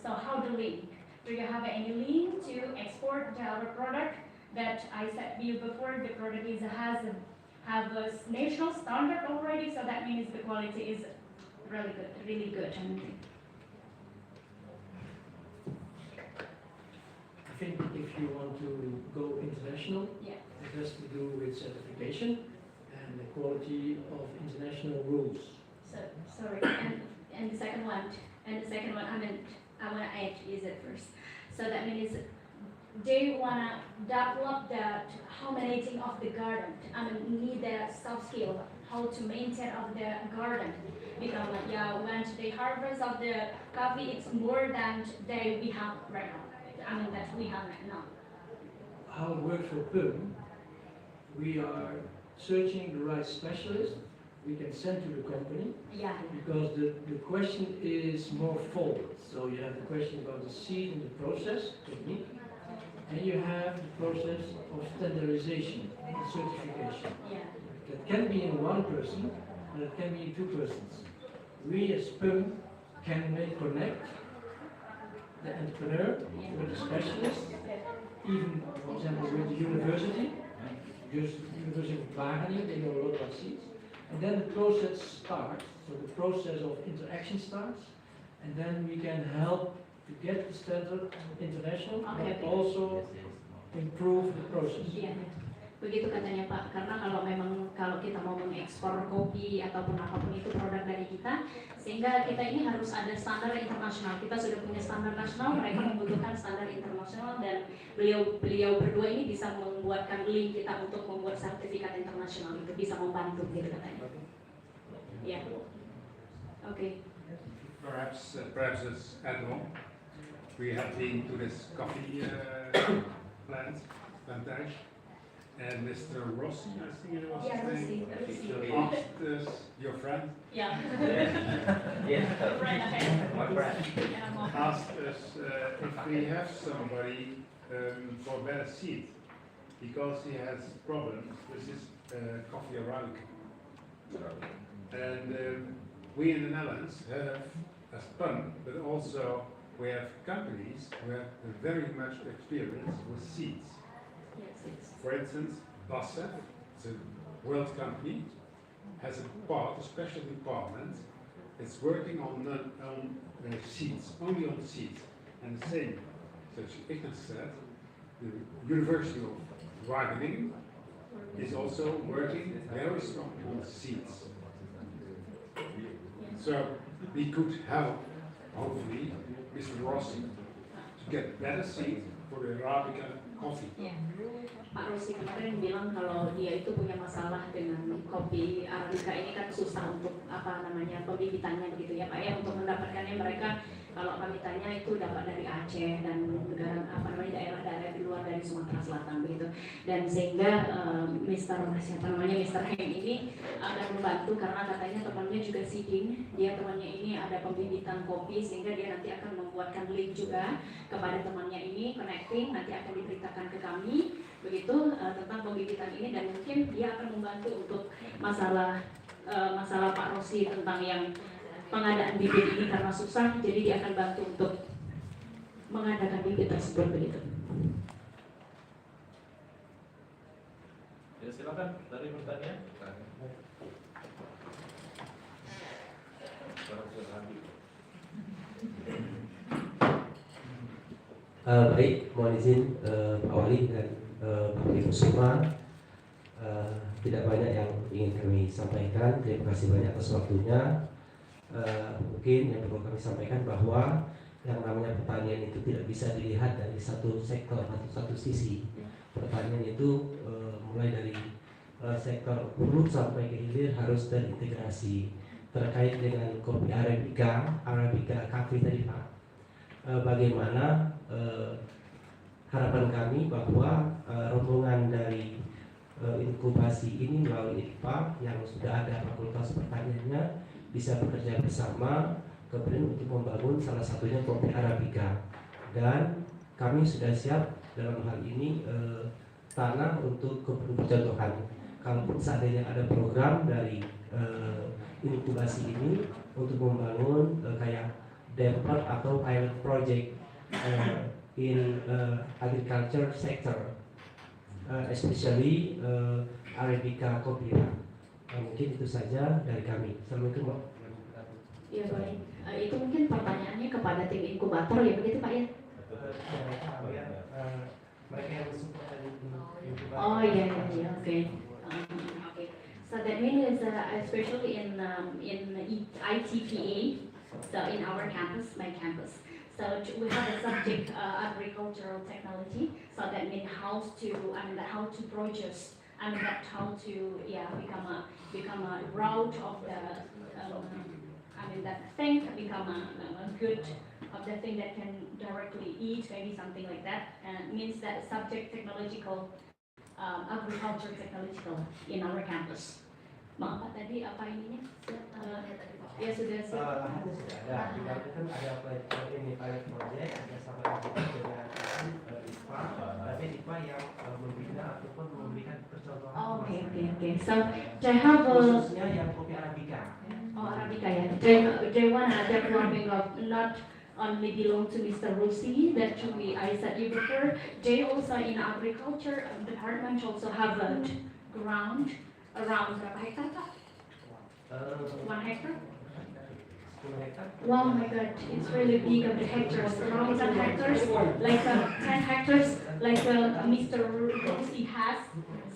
Speaker 4: So how the link? Do you have any link to export our product that I said to you before? The product have a national standard already, so that means the quality is really good.
Speaker 9: I think if you want to go international,
Speaker 4: Yeah.
Speaker 9: it has to do with certification and the quality of international rules.
Speaker 4: So sorry, and the second one, I want to add is it first. So that means they wanna develop the how managing of the garden. I mean, need the soft skill how to maintain of the garden. Because when they harvest of the coffee, it's more than we have right now. I mean that we have right now.
Speaker 9: How it works for PUM, we are searching the right specialist we can send to the company,
Speaker 4: Yeah.
Speaker 9: because the question is more folded. So you have the question about the seed and the process technique, and you have the process of standardization and certification.
Speaker 4: Yeah.
Speaker 9: That can be in one person, and it can be in two persons. We as PUM can connect the entrepreneur with the specialist, even, for example, with the university, University of Wageningen, they know a lot about seeds. And then the process starts, so the process of interaction starts, and then we can help to get the standard international,
Speaker 4: Okay,
Speaker 9: but also improve the process.
Speaker 4: Iya, begitu katanya Pak. Karena kalau kita mau mengekspor kopi ataupun apapun itu produk dari kita, sehingga kita ini harus ada standar internasional. Kita sudah punya standar nasional, mereka membutuhkan standar internasional, dan beliau berdua ini bisa membuatkan link kita untuk membuat sertifikat internasional, itu bisa membantu gitu katanya. Ya, oke.
Speaker 7: Perhaps as add-on, we have been to this coffee plantation, and Mr. Rossi, I think it was
Speaker 4: Yeah,
Speaker 7: his name,
Speaker 4: Rossi.
Speaker 7: asked us, your friend,
Speaker 4: Yeah.
Speaker 6: Yes,
Speaker 4: Right, okay.
Speaker 6: my friend.
Speaker 7: asked us if we have somebody for better seed, because he has problems with his coffee Arabica. And we in the Netherlands have a PUM, but also we have companies who have very much experience with seeds.
Speaker 4: Yes.
Speaker 7: For instance, BASF, it's a world company, has a special department. It's working on seeds, only on seeds. And the same, as Ignas said, the University of Wageningen is also working very strong on seeds. So we could help, hopefully, Mr. Rossi to get better seed for the Arabica coffee.
Speaker 4: Ya, Pak Rossi kemarin bilang kalau dia itu punya masalah dengan kopi Arabica ini kan susah untuk pembibitannya begitu ya Pak ya, untuk mendapatkannya mereka kalau kami tanya itu dapat dari Aceh dan daerah-daerah di luar dari Sumatera Selatan begitu, dan sehingga Mr. Heng ini akan membantu karena katanya temannya juga seeding, dia temannya ini ada pembibitan kopi, sehingga dia nanti akan membuatkan link juga kepada temannya ini, connecting, nanti akan diberitakan ke kami begitu tentang pembibitan ini, dan mungkin dia akan membantu untuk masalah Pak Rossi tentang yang pengadaan bibit ini karena susah, jadi dia akan bantu untuk mengadakan bibit tersebut begitu.
Speaker 8: Ya silakan dari pertanyaan.
Speaker 11: Baik, mohon izin Pak Wali dan Pak Ibu semua, tidak banyak yang ingin kami sampaikan. Terima kasih banyak atas waktunya. Mungkin yang perlu kami sampaikan bahwa yang namanya pertanian itu tidak bisa dilihat dari satu sektor atau satu sisi. Pertanian itu mulai dari sektor hulu sampai ke hilir harus terintegrasi. Terkait dengan kopi Arabica coffee tadi Pak, bagaimana harapan kami bahwa rombongan dari inkubasi ini melalui ITPA yang sudah ada fakultas pertaniannya bisa bekerja bersama kemudian untuk membangun salah satunya kopi Arabica, dan kami sudah siap dalam hal ini tanah untuk percontohan. Kalaupun seandainya ada program dari inkubasi ini untuk membangun kayak develop atau pilot project in agriculture sector, especially Arabica coffee. Mungkin itu saja dari kami. Assalamualaikum warahmatullahi.
Speaker 4: Iya baik. Itu mungkin pertanyaannya kepada tim inkubator ya begitu Pak ya?
Speaker 11: Mereka yang support dari inkubasi.
Speaker 4: Oh iya, oke. Okay. So that means especially in ITPA, so in our campus, my campus. So we have a subject agricultural technology. So that means how to produce, how to become a route of the that thing become a good of the thing that can directly eat, maybe something like that. Means that subject technological agriculture technological in our campus. Maaf Pak, tadi apa ininya? Ya sudah sih.
Speaker 11: Ada, di dalam kan ada pilot project, ada sama dengan ITPA, tapi ITPA yang membina ataupun memberikan percontohan.
Speaker 4: Okay. So they have
Speaker 11: khususnya yang kopi Arabica.
Speaker 4: Oh, Arabica, yeah. They want a developing of not only belong to Mr. Rossi, that I said you before. They also in agriculture department also have a ground around berapa hektar Pak? 1 hectare?
Speaker 11: 10 hektar.
Speaker 4: Wow, my God, it's really big of the hectares, around 10 hectares, like 10 hectares, like Mr. Rossi has.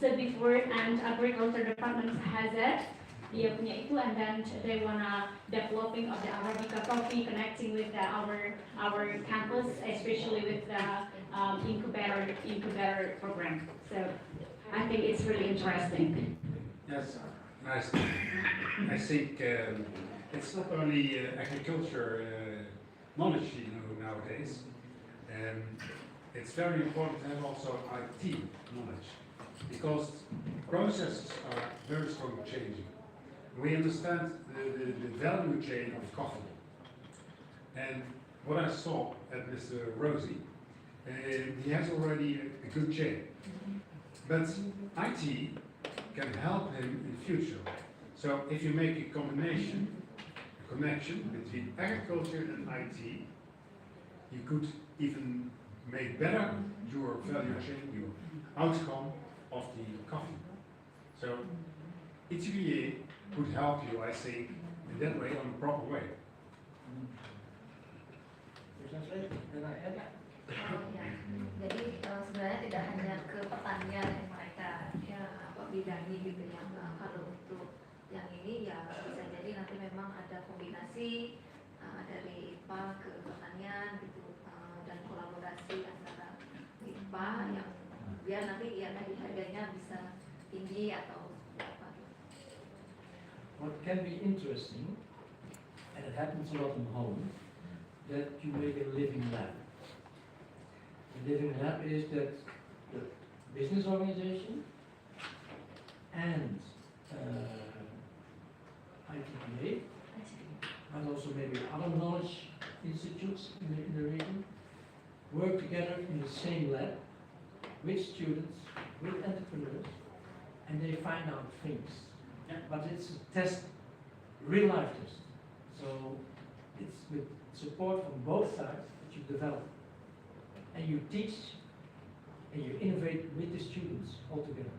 Speaker 4: So before, and agriculture department has it. Dia punya itu, and then they wanna developing of the Arabica coffee, connecting with our campus, especially with the incubator program. So I think it's really interesting.
Speaker 7: Yes, nice. I think it's not only agriculture knowledge, nowadays. It's very important to have also IT knowledge, because processes are very strong changing. We understand the value chain of coffee. And what I saw at Mr. Rosie, he has already a good chain. But IT can help him in future. So if you make a connection between agriculture and IT, you could even make better your value chain, your outcome of the coffee. So ITPA could help you, I think, in that way, on a proper way.
Speaker 5: Jadi sebenarnya tidak hanya ke pertanian yang mereka bidangi gitu ya. Kalau untuk yang ini ya bisa jadi nanti memang ada kombinasi dari IPA ke pertanian gitu, dan kolaborasi antara IPA yang biar nanti ya tadi harganya bisa tinggi atau apa.
Speaker 9: What can be interesting, and it happens a lot in home, that you make a living lab. The living lab is that the business organization and ITPA, and also maybe other knowledge institutes in the region, work together in the same lab with students, with entrepreneurs, and they find out things. But it's a test, real life test. So it's with support from both sides that you develop. And you teach and you innovate with the students all together.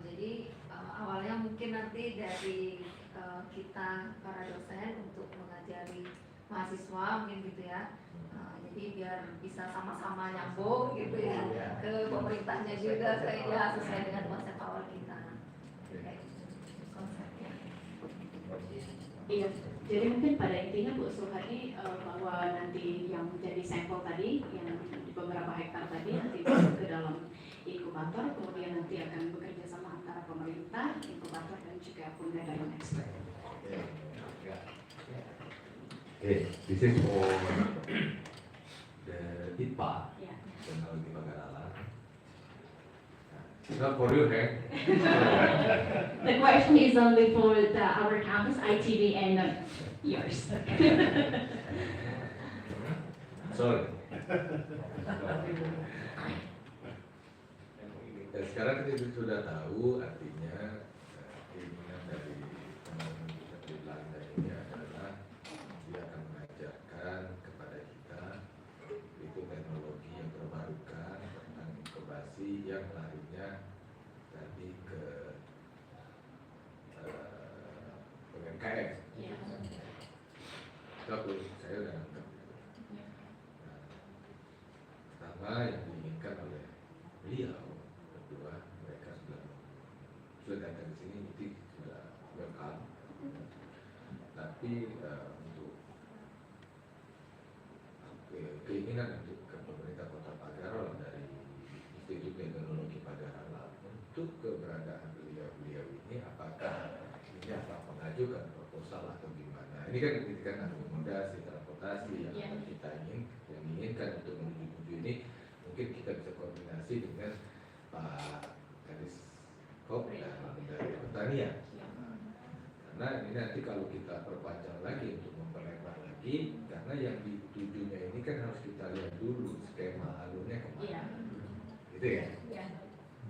Speaker 5: Jadi awalnya mungkin nanti dari kita para dosen untuk mengajari mahasiswa mungkin gitu ya. Jadi biar bisa sama-sama nyambung gitu ya ke pemerintahnya juga kayaknya sesuai dengan konsep awal kita. Konsepnya.
Speaker 4: Iya, jadi mungkin pada intinya Bu Suhadi bahwa nanti yang jadi sampel tadi yang di beberapa hektar tadi nanti masuk ke dalam inkubator, kemudian nanti akan bekerja sama antara pemerintah, inkubator dan juga pembelajaran ekspert.
Speaker 10: Okay, this is for the ITPA,
Speaker 4: Yeah.
Speaker 10: Teknologi Pagar Alam. Not for you, hey?
Speaker 4: The question is only for our campus, ITV, and yours.
Speaker 10: Sorry. Dan sekarang kita sudah tahu artinya keinginan dari teman-teman lain ini adalah dia akan mengajarkan kepada kita itu teknologi yang terbarukan tentang inovasi yang larinya tadi ke UMKM.
Speaker 4: Yeah.
Speaker 10: Itu saya udah nangkep. Nah, pertama yang diinginkan oleh beliau, kedua mereka sudah datang ke sini itu sudah tapi untuk keinginan untuk ke pemerintah Kota Pagar Alam dari Institut Teknologi Pagar Alam untuk keberadaan beliau ini, apakah ini akan mengajukan proposal atau gimana? Ini kan ketika akomodasi transportasi yang kita inginkan untuk menuju ini, mungkin kita bisa koordinasi dengan Pak Kadis Kop dan dari Pertanian. Karena ini nanti kalau kita perpanjang lagi untuk memperlebar lagi, karena yang ditujunya ini kan harus kita lihat dulu skema alurnya kemana, gitu ya.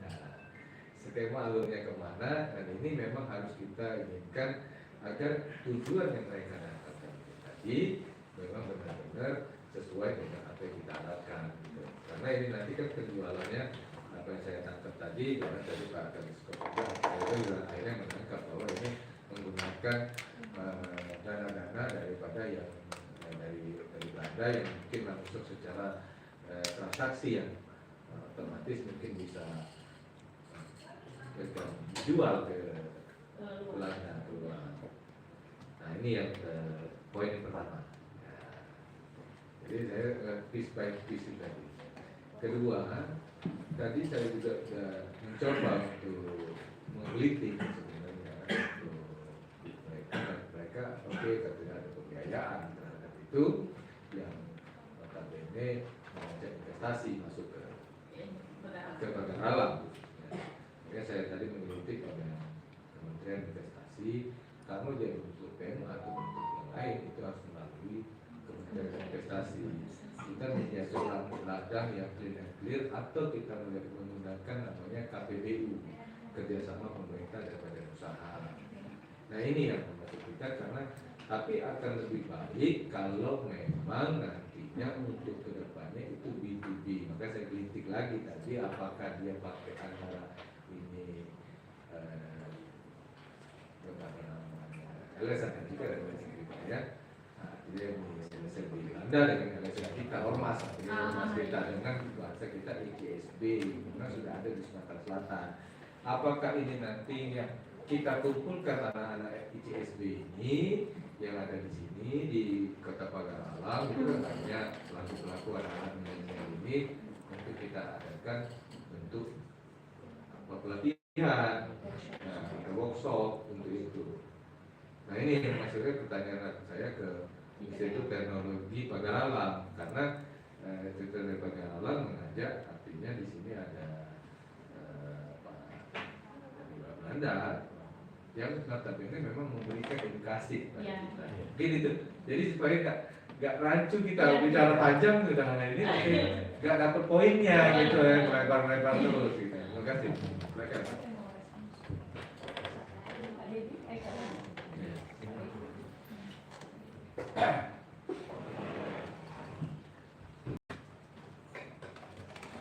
Speaker 10: Nah, skema alurnya kemana, dan ini memang harus kita inginkan agar tujuan yang mereka dapatkan tadi memang benar-benar sesuai dengan apa yang kita harapkan. Gitu. Karena ini nanti kan penjualannya, apa yang saya tangkap tadi, karena tadi Pak Kadis Kop juga akhirnya menangkap bahwa ini menggunakan dana-dana daripada yang dari Belanda yang mungkin langsung secara transaksi yang otomatis mungkin bisa dijual ke Belanda keluar. Nah ini yang poin yang pertama. Jadi saya piece by piece tadi. Kedua, tadi saya juga sudah mencoba untuk menggelitik sebenarnya untuk mereka oke, katanya ada pembiayaan terhadap itu yang notabene mengajak investasi masuk ke Pagar Alam. Ya, saya tadi mengkritik pada Kementerian Investasi, kalau dia untuk PMA atau untuk yang lain itu harus melalui Kementerian Investasi. Kita menyediakan ladang yang clear atau kita menggunakan namanya KPBU, kerjasama pemerintah dan badan usaha. Nah ini yang maksud kita, karena tapi akan lebih baik kalau memang nantinya untuk kedepannya itu B2B. Maka saya kritik lagi tadi, apakah dia pakai antara ini apa namanya LSM juga dan LSM kita ya. Nah, dia LSM di Belanda dengan LSM kita ormas, kita dengan bahasa kita ITSB, karena sudah ada di Sumatera Selatan. Apakah ini nantinya kita kumpulkan anak-anak ITSB ini yang ada di sini di Kota Pagar Alam, itu kan banyak pelaku-pelaku anak-anak milenial ini untuk kita adakan bentuk pelatihan, workshop untuk itu. Nah ini yang maksudnya pertanyaan saya ke Institut Teknologi Pagar Alam, karena Institut Teknologi Pagar Alam mengajak, artinya di sini ada Pak dari Belanda yang notabene memang memberikan edukasi pada kita. Gini tuh, jadi supaya nggak rancu kita bicara panjang tentang hal ini, tapi nggak dapet poinnya gitu ya, lebar-lebar terus gitu. Terima kasih.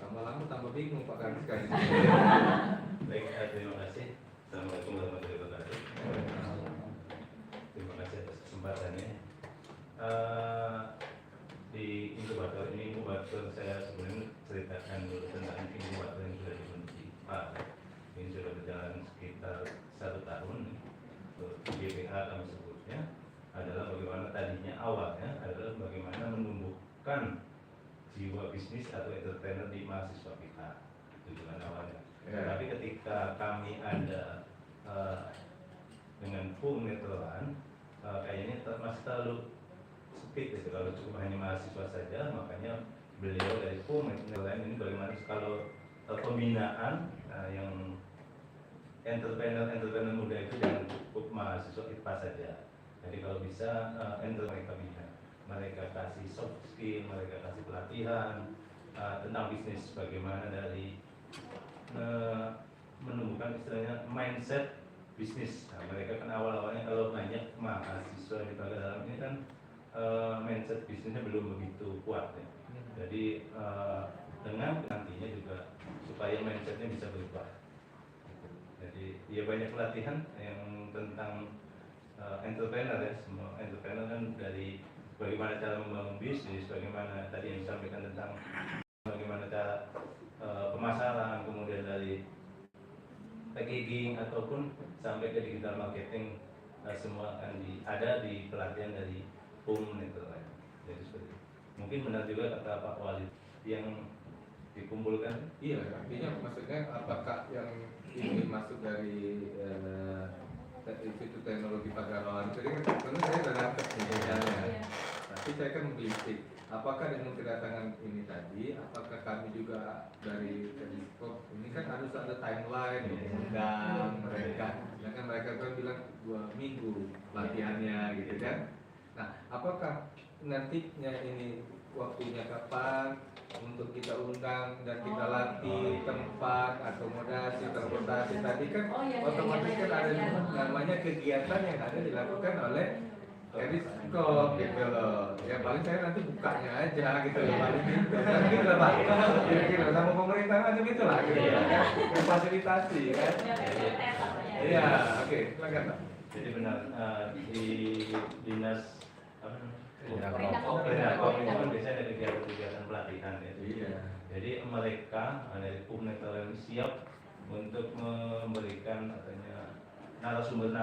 Speaker 10: Lama-lama tambah bingung Pak Kadis sekali.
Speaker 8: Baik, terima kasih. Assalamualaikum warahmatullahi wabarakatuh. Terima kasih atas kesempatannya. Di inkubator ini, saya sebelumnya ceritakan dulu tentang inkubator yang sudah dibentuk. Ini sudah berjalan sekitar 1 tahun. GPA kami sebutnya adalah bagaimana tadinya awalnya adalah bagaimana menumbuhkan jiwa bisnis atau entrepreneur di mahasiswa kita, tujuan awalnya. Tapi ketika kami ada dengan full metrolan, kayaknya masih terlalu sempit gitu. Kalau cukup hanya mahasiswa saja, makanya beliau dari full metrolan ini bagaimana kalau pembinaan yang entrepreneur muda itu jangan cukup mahasiswa ITPA saja. Jadi kalau bisa mereka bina, mereka kasih soft skill, mereka kasih pelatihan tentang bisnis, bagaimana dari menumbuhkan istilahnya mindset bisnis. Nah, mereka kan awal-awalnya kalau banyak mahasiswa di Pagar Alam ini kan mindset bisnisnya belum begitu kuat ya. Jadi dengan nantinya juga supaya mindsetnya bisa berubah. Jadi ya banyak pelatihan yang tentang entrepreneur ya, semua entrepreneur kan dari bagaimana cara membangun bisnis, bagaimana tadi yang disampaikan tentang bagaimana cara pemasaran, kemudian dari packaging ataupun sampai ke digital marketing semua akan ada di pelatihan dari itu. Jadi seperti itu. Mungkin benar juga kata Pak Wali yang dikumpulkan.
Speaker 10: Iya, artinya maksudnya apakah yang ingin masuk dari Institut Teknologi Pagar Alam tadi kan sebenarnya saya sudah dapat misalnya. Tapi saya kan mengkritik apakah dengan kedatangan ini tadi, apakah kami juga dari Teleskop ini kan harus ada timeline mengundang mereka, sedangkan mereka kan bilang 2 minggu latihannya gitu kan. Nah, apakah nantinya ini waktunya kapan untuk kita undang dan kita latih tempat, akomodasi, transportasi tadi kan otomatis kan ada namanya kegiatan yang ada dilakukan oleh Teleskop gitu loh. Ya paling saya nanti bukanya aja gitu loh, paling gitu kan gitu lah Pak. Kira-kira sama pemerintah macam itu lah gitu kan, memfasilitasi kan. Iya, oke, silakan Pak.
Speaker 8: Jadi benar di dinas
Speaker 1: Koordinator
Speaker 8: itu kan biasanya ada kegiatan pelatihan ya.
Speaker 10: Iya.
Speaker 8: Jadi mereka dari Umnetel siap untuk memberikan katanya narasumber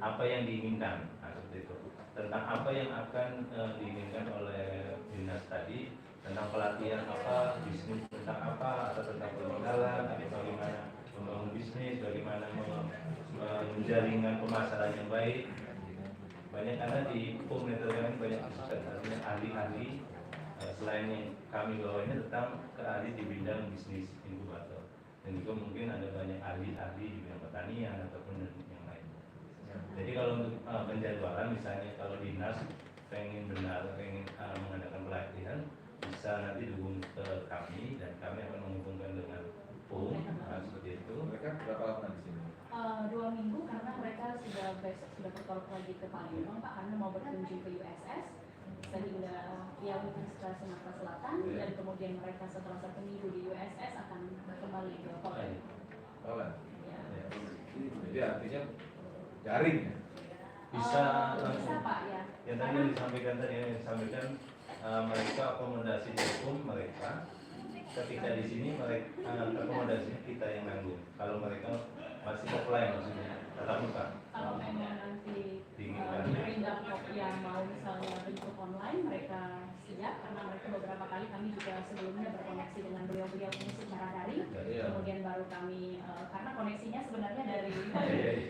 Speaker 8: apa yang diinginkan, seperti itu. Tentang apa yang akan diinginkan oleh dinas tadi, tentang pelatihan apa, bisnis tentang apa, atau tentang permodalan, atau bagaimana membangun bisnis, bagaimana menjaringan pemasaran yang baik. Banyak karena di Umnetel kami banyak artinya ahli-ahli selain yang kami bawa ini tentang ahli di bidang bisnis inkubator, dan juga mungkin ada banyak ahli-ahli di bidang pertanian ataupun yang lain. Jadi kalau untuk penjadwalan misalnya kalau dinas pengen mengadakan pelatihan, bisa nanti dihubung ke kami dan kami akan menghubungkan dengan seperti itu.
Speaker 10: Mereka berapa lama di sini?
Speaker 4: 2 minggu karena mereka besok sudah bertolak lagi ke Palembang Pak, karena mau berkunjung ke USS sehingga ya Universitas Sumatera Selatan dan kemudian mereka setelah 1 minggu di USS akan kembali ke Palembang.
Speaker 10: Jadi artinya daring ya?
Speaker 8: Bisa
Speaker 4: Pak ya.
Speaker 8: Yang tadi yang disampaikan mereka akomodasi di hukum mereka. Ketika di sini mereka akomodasinya kita yang nanggung. Kalau mereka masih offline maksudnya tatap muka.
Speaker 4: Kalau memang nanti Perindak yang mau misalnya bentuk online, mereka siap karena mereka beberapa kali kami juga sebelumnya berkoneksi dengan beliau-beliau ini secara daring. Kemudian baru kami karena koneksinya sebenarnya dari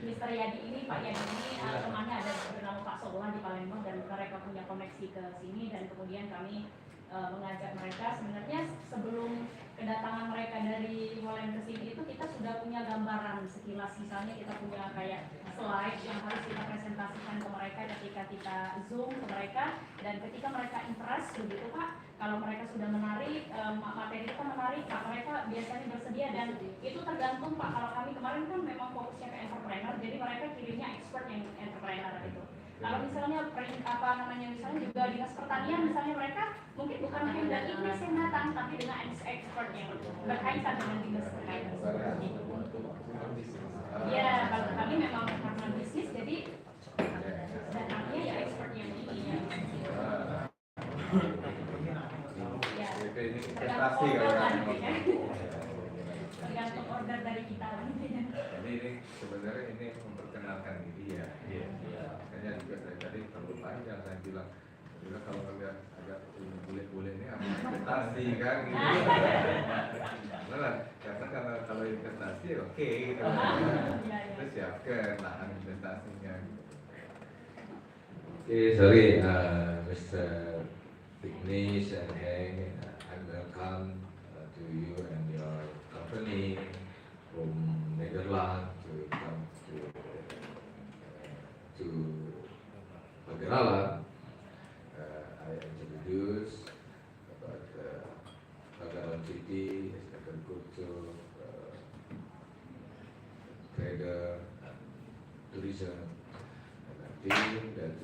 Speaker 4: Mr. Yadi ini, Pak Yadi ini temannya ada bernama Pak Sobola di Palembang dan mereka punya koneksi ke sini dan kemudian kami mengajak mereka sebenarnya sebelum kedatangan mereka dari Holland ke sini itu kita sudah punya gambaran sekilas, misalnya kita punya kayak slide yang harus kita presentasikan ke mereka ketika kita zoom ke mereka, dan ketika mereka interest begitu Pak, kalau mereka sudah menarik materi kita menarik Pak, mereka biasanya bersedia dan itu tergantung Pak. Kalau kami kemarin kan memang fokusnya ke entrepreneur, jadi mereka kirimnya expert yang entrepreneur gitu. Kalau misalnya misalnya juga dinas pertanian misalnya mereka mungkin bukan hanya dari Inggris yang datang tapi dengan expert yang berkaitan dengan dinas terkait. Ya kalau kami memang karena bisnis jadi datangnya ya expert yang ini ya. Ya tergantung order kan, tergantung order dari kita.
Speaker 10: Jadi ini sebenarnya ini memperkenalkan diri ya. Makanya juga dari tadi terlalu panjang saya bilang kalau agak boleh ini apa investasi kan gitu. Benar, karena kalau investasi oke gitu. Terus siapkan lahan investasinya. Sorry, Mr. Vignesh and Heng, I welcome to you and your company from Netherlands to come to Pagar Alam. I introduce about Pagar Alam City as agriculture, trader, and tourism. And I think that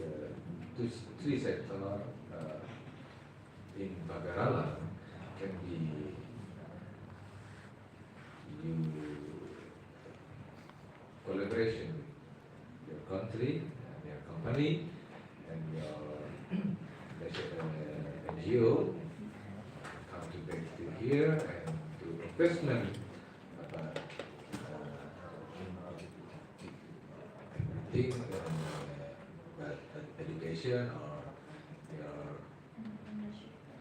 Speaker 10: three sectors in Pagar Alam can be collaboration with your country and your company and your NGO come to back to here and to investment about everything education or your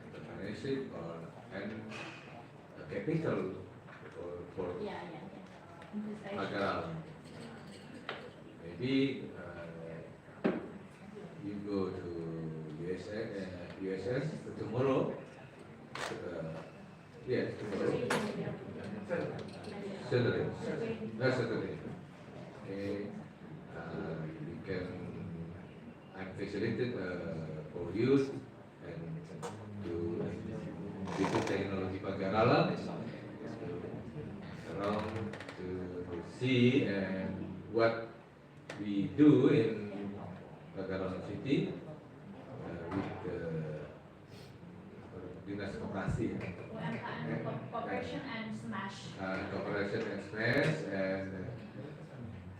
Speaker 10: entrepreneurship or and capital for Pagar Alam. Maybe you go to USS tomorrow. Yes, tomorrow. Saturday. No, Saturday. Okay. You can. I'm facilitated for youth and to visit teknologi Pagar Alam around to see and what we do in Pagar Alam City with Dinas Koperasi,
Speaker 4: Cooperation and Smash.
Speaker 10: Cooperation and Smash and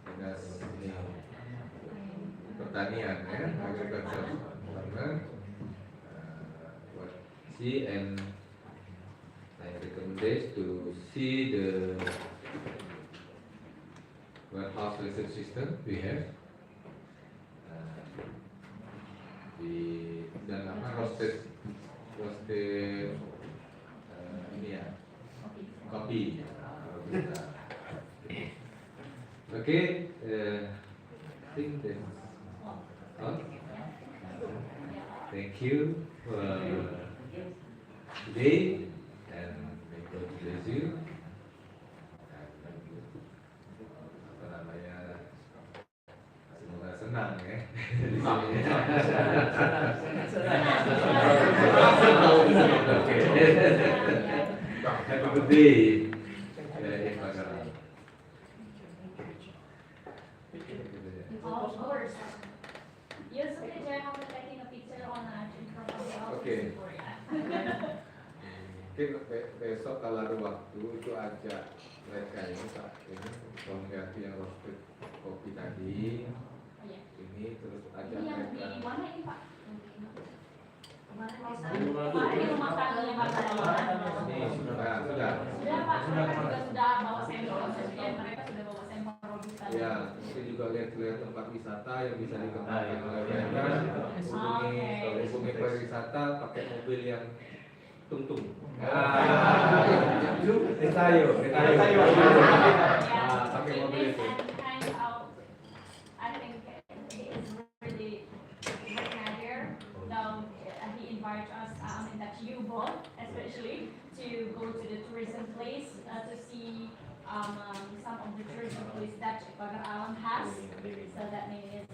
Speaker 10: Dinas Pertanian, Agriculture Department. What see and I recommend to see the warehouse research system we have. Dan roasted ini ya, kopi. Okay, I think that's all. Thank you for today and may God bless you. Apa namanya? Semoga senang ya. Have a good day.
Speaker 4: Of course. Usually they have taking a picture on in front of the office.
Speaker 10: Okay.
Speaker 4: For
Speaker 10: Mungkin besok kalau ada waktu itu ajak mereka ini Pak ini mengganti yang roasted kopi tadi. Ini terus ajak
Speaker 4: Ini yang
Speaker 10: mereka.
Speaker 4: di mana ini Pak? Di rumah kami yang
Speaker 10: Ini sudah.
Speaker 4: Sudah Pak, mereka sudah bawa sampel, mereka sudah bawa sampel robusta.
Speaker 10: Ya, mungkin juga lihat-lihat tempat wisata yang bisa dikembangkan oleh mereka. Hubungi pariwisata pakai mobil yang tung-tung. Detail. Pakai mobil itu.
Speaker 4: I think he is really working here. Now he invites us, that you both, especially, to go to the tourism place to see some of the tourism place that Pagar Alam has. So that means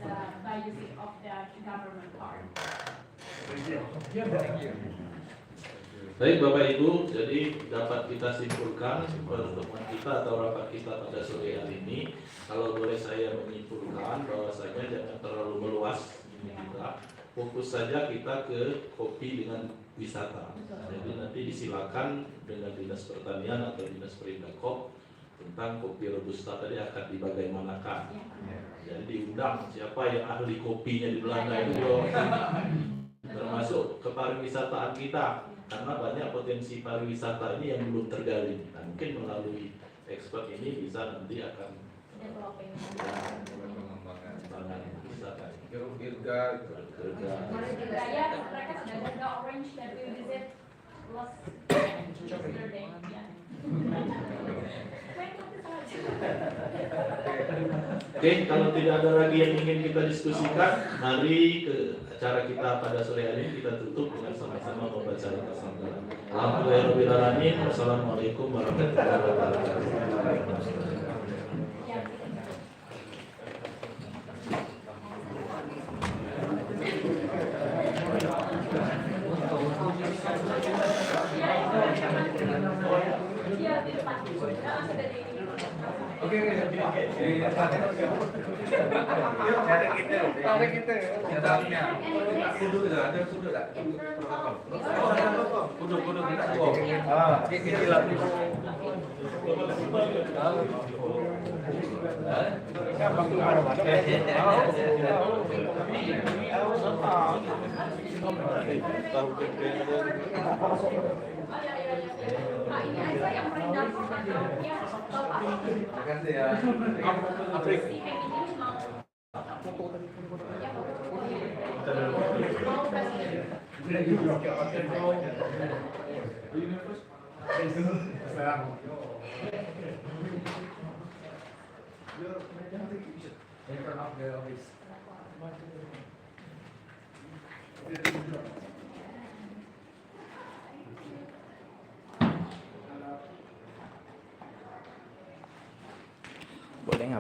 Speaker 4: by using of the government card.
Speaker 8: Baik Bapak Ibu, jadi dapat kita simpulkan pertemuan kita atau rapat kita pada sore hari ini, kalau boleh saya menyimpulkan bahwasanya jangan terlalu meluas ini kita, fokus saja kita ke kopi dengan wisata. Jadi nanti disilakan dengan Dinas Pertanian atau Dinas Perindakop tentang kopi robusta tadi akan dibagaimanakan. Jadi diundang siapa yang ahli kopinya di Belanda itu dong, termasuk kepariwisataan kita. Karena banyak potensi pariwisata ini yang belum tergali. Nah, mungkin melalui expert ini bisa nanti akan
Speaker 10: Pengembangan
Speaker 8: wisata.
Speaker 10: Irga.
Speaker 4: Ya, mereka sudah ada orange that we visit last yesterday.
Speaker 8: Oke, kalau tidak ada lagi yang ingin kita diskusikan, mari ke acara kita pada sore hari ini kita tutup dengan sama-sama membaca Alhamdulillah. Alhamdulillahirobbilalamin. Wassalamualaikum warahmatullahi wabarakatuh.
Speaker 10: Oke. Tarik kita. Kudu ada kudu tak? Kudu kita gua. Ini lagi.
Speaker 4: Ini aja yang merendahkan ya, Bapak.
Speaker 10: Terima kasih ya.
Speaker 4: Si Heng ini mau.
Speaker 1: Boleh nggak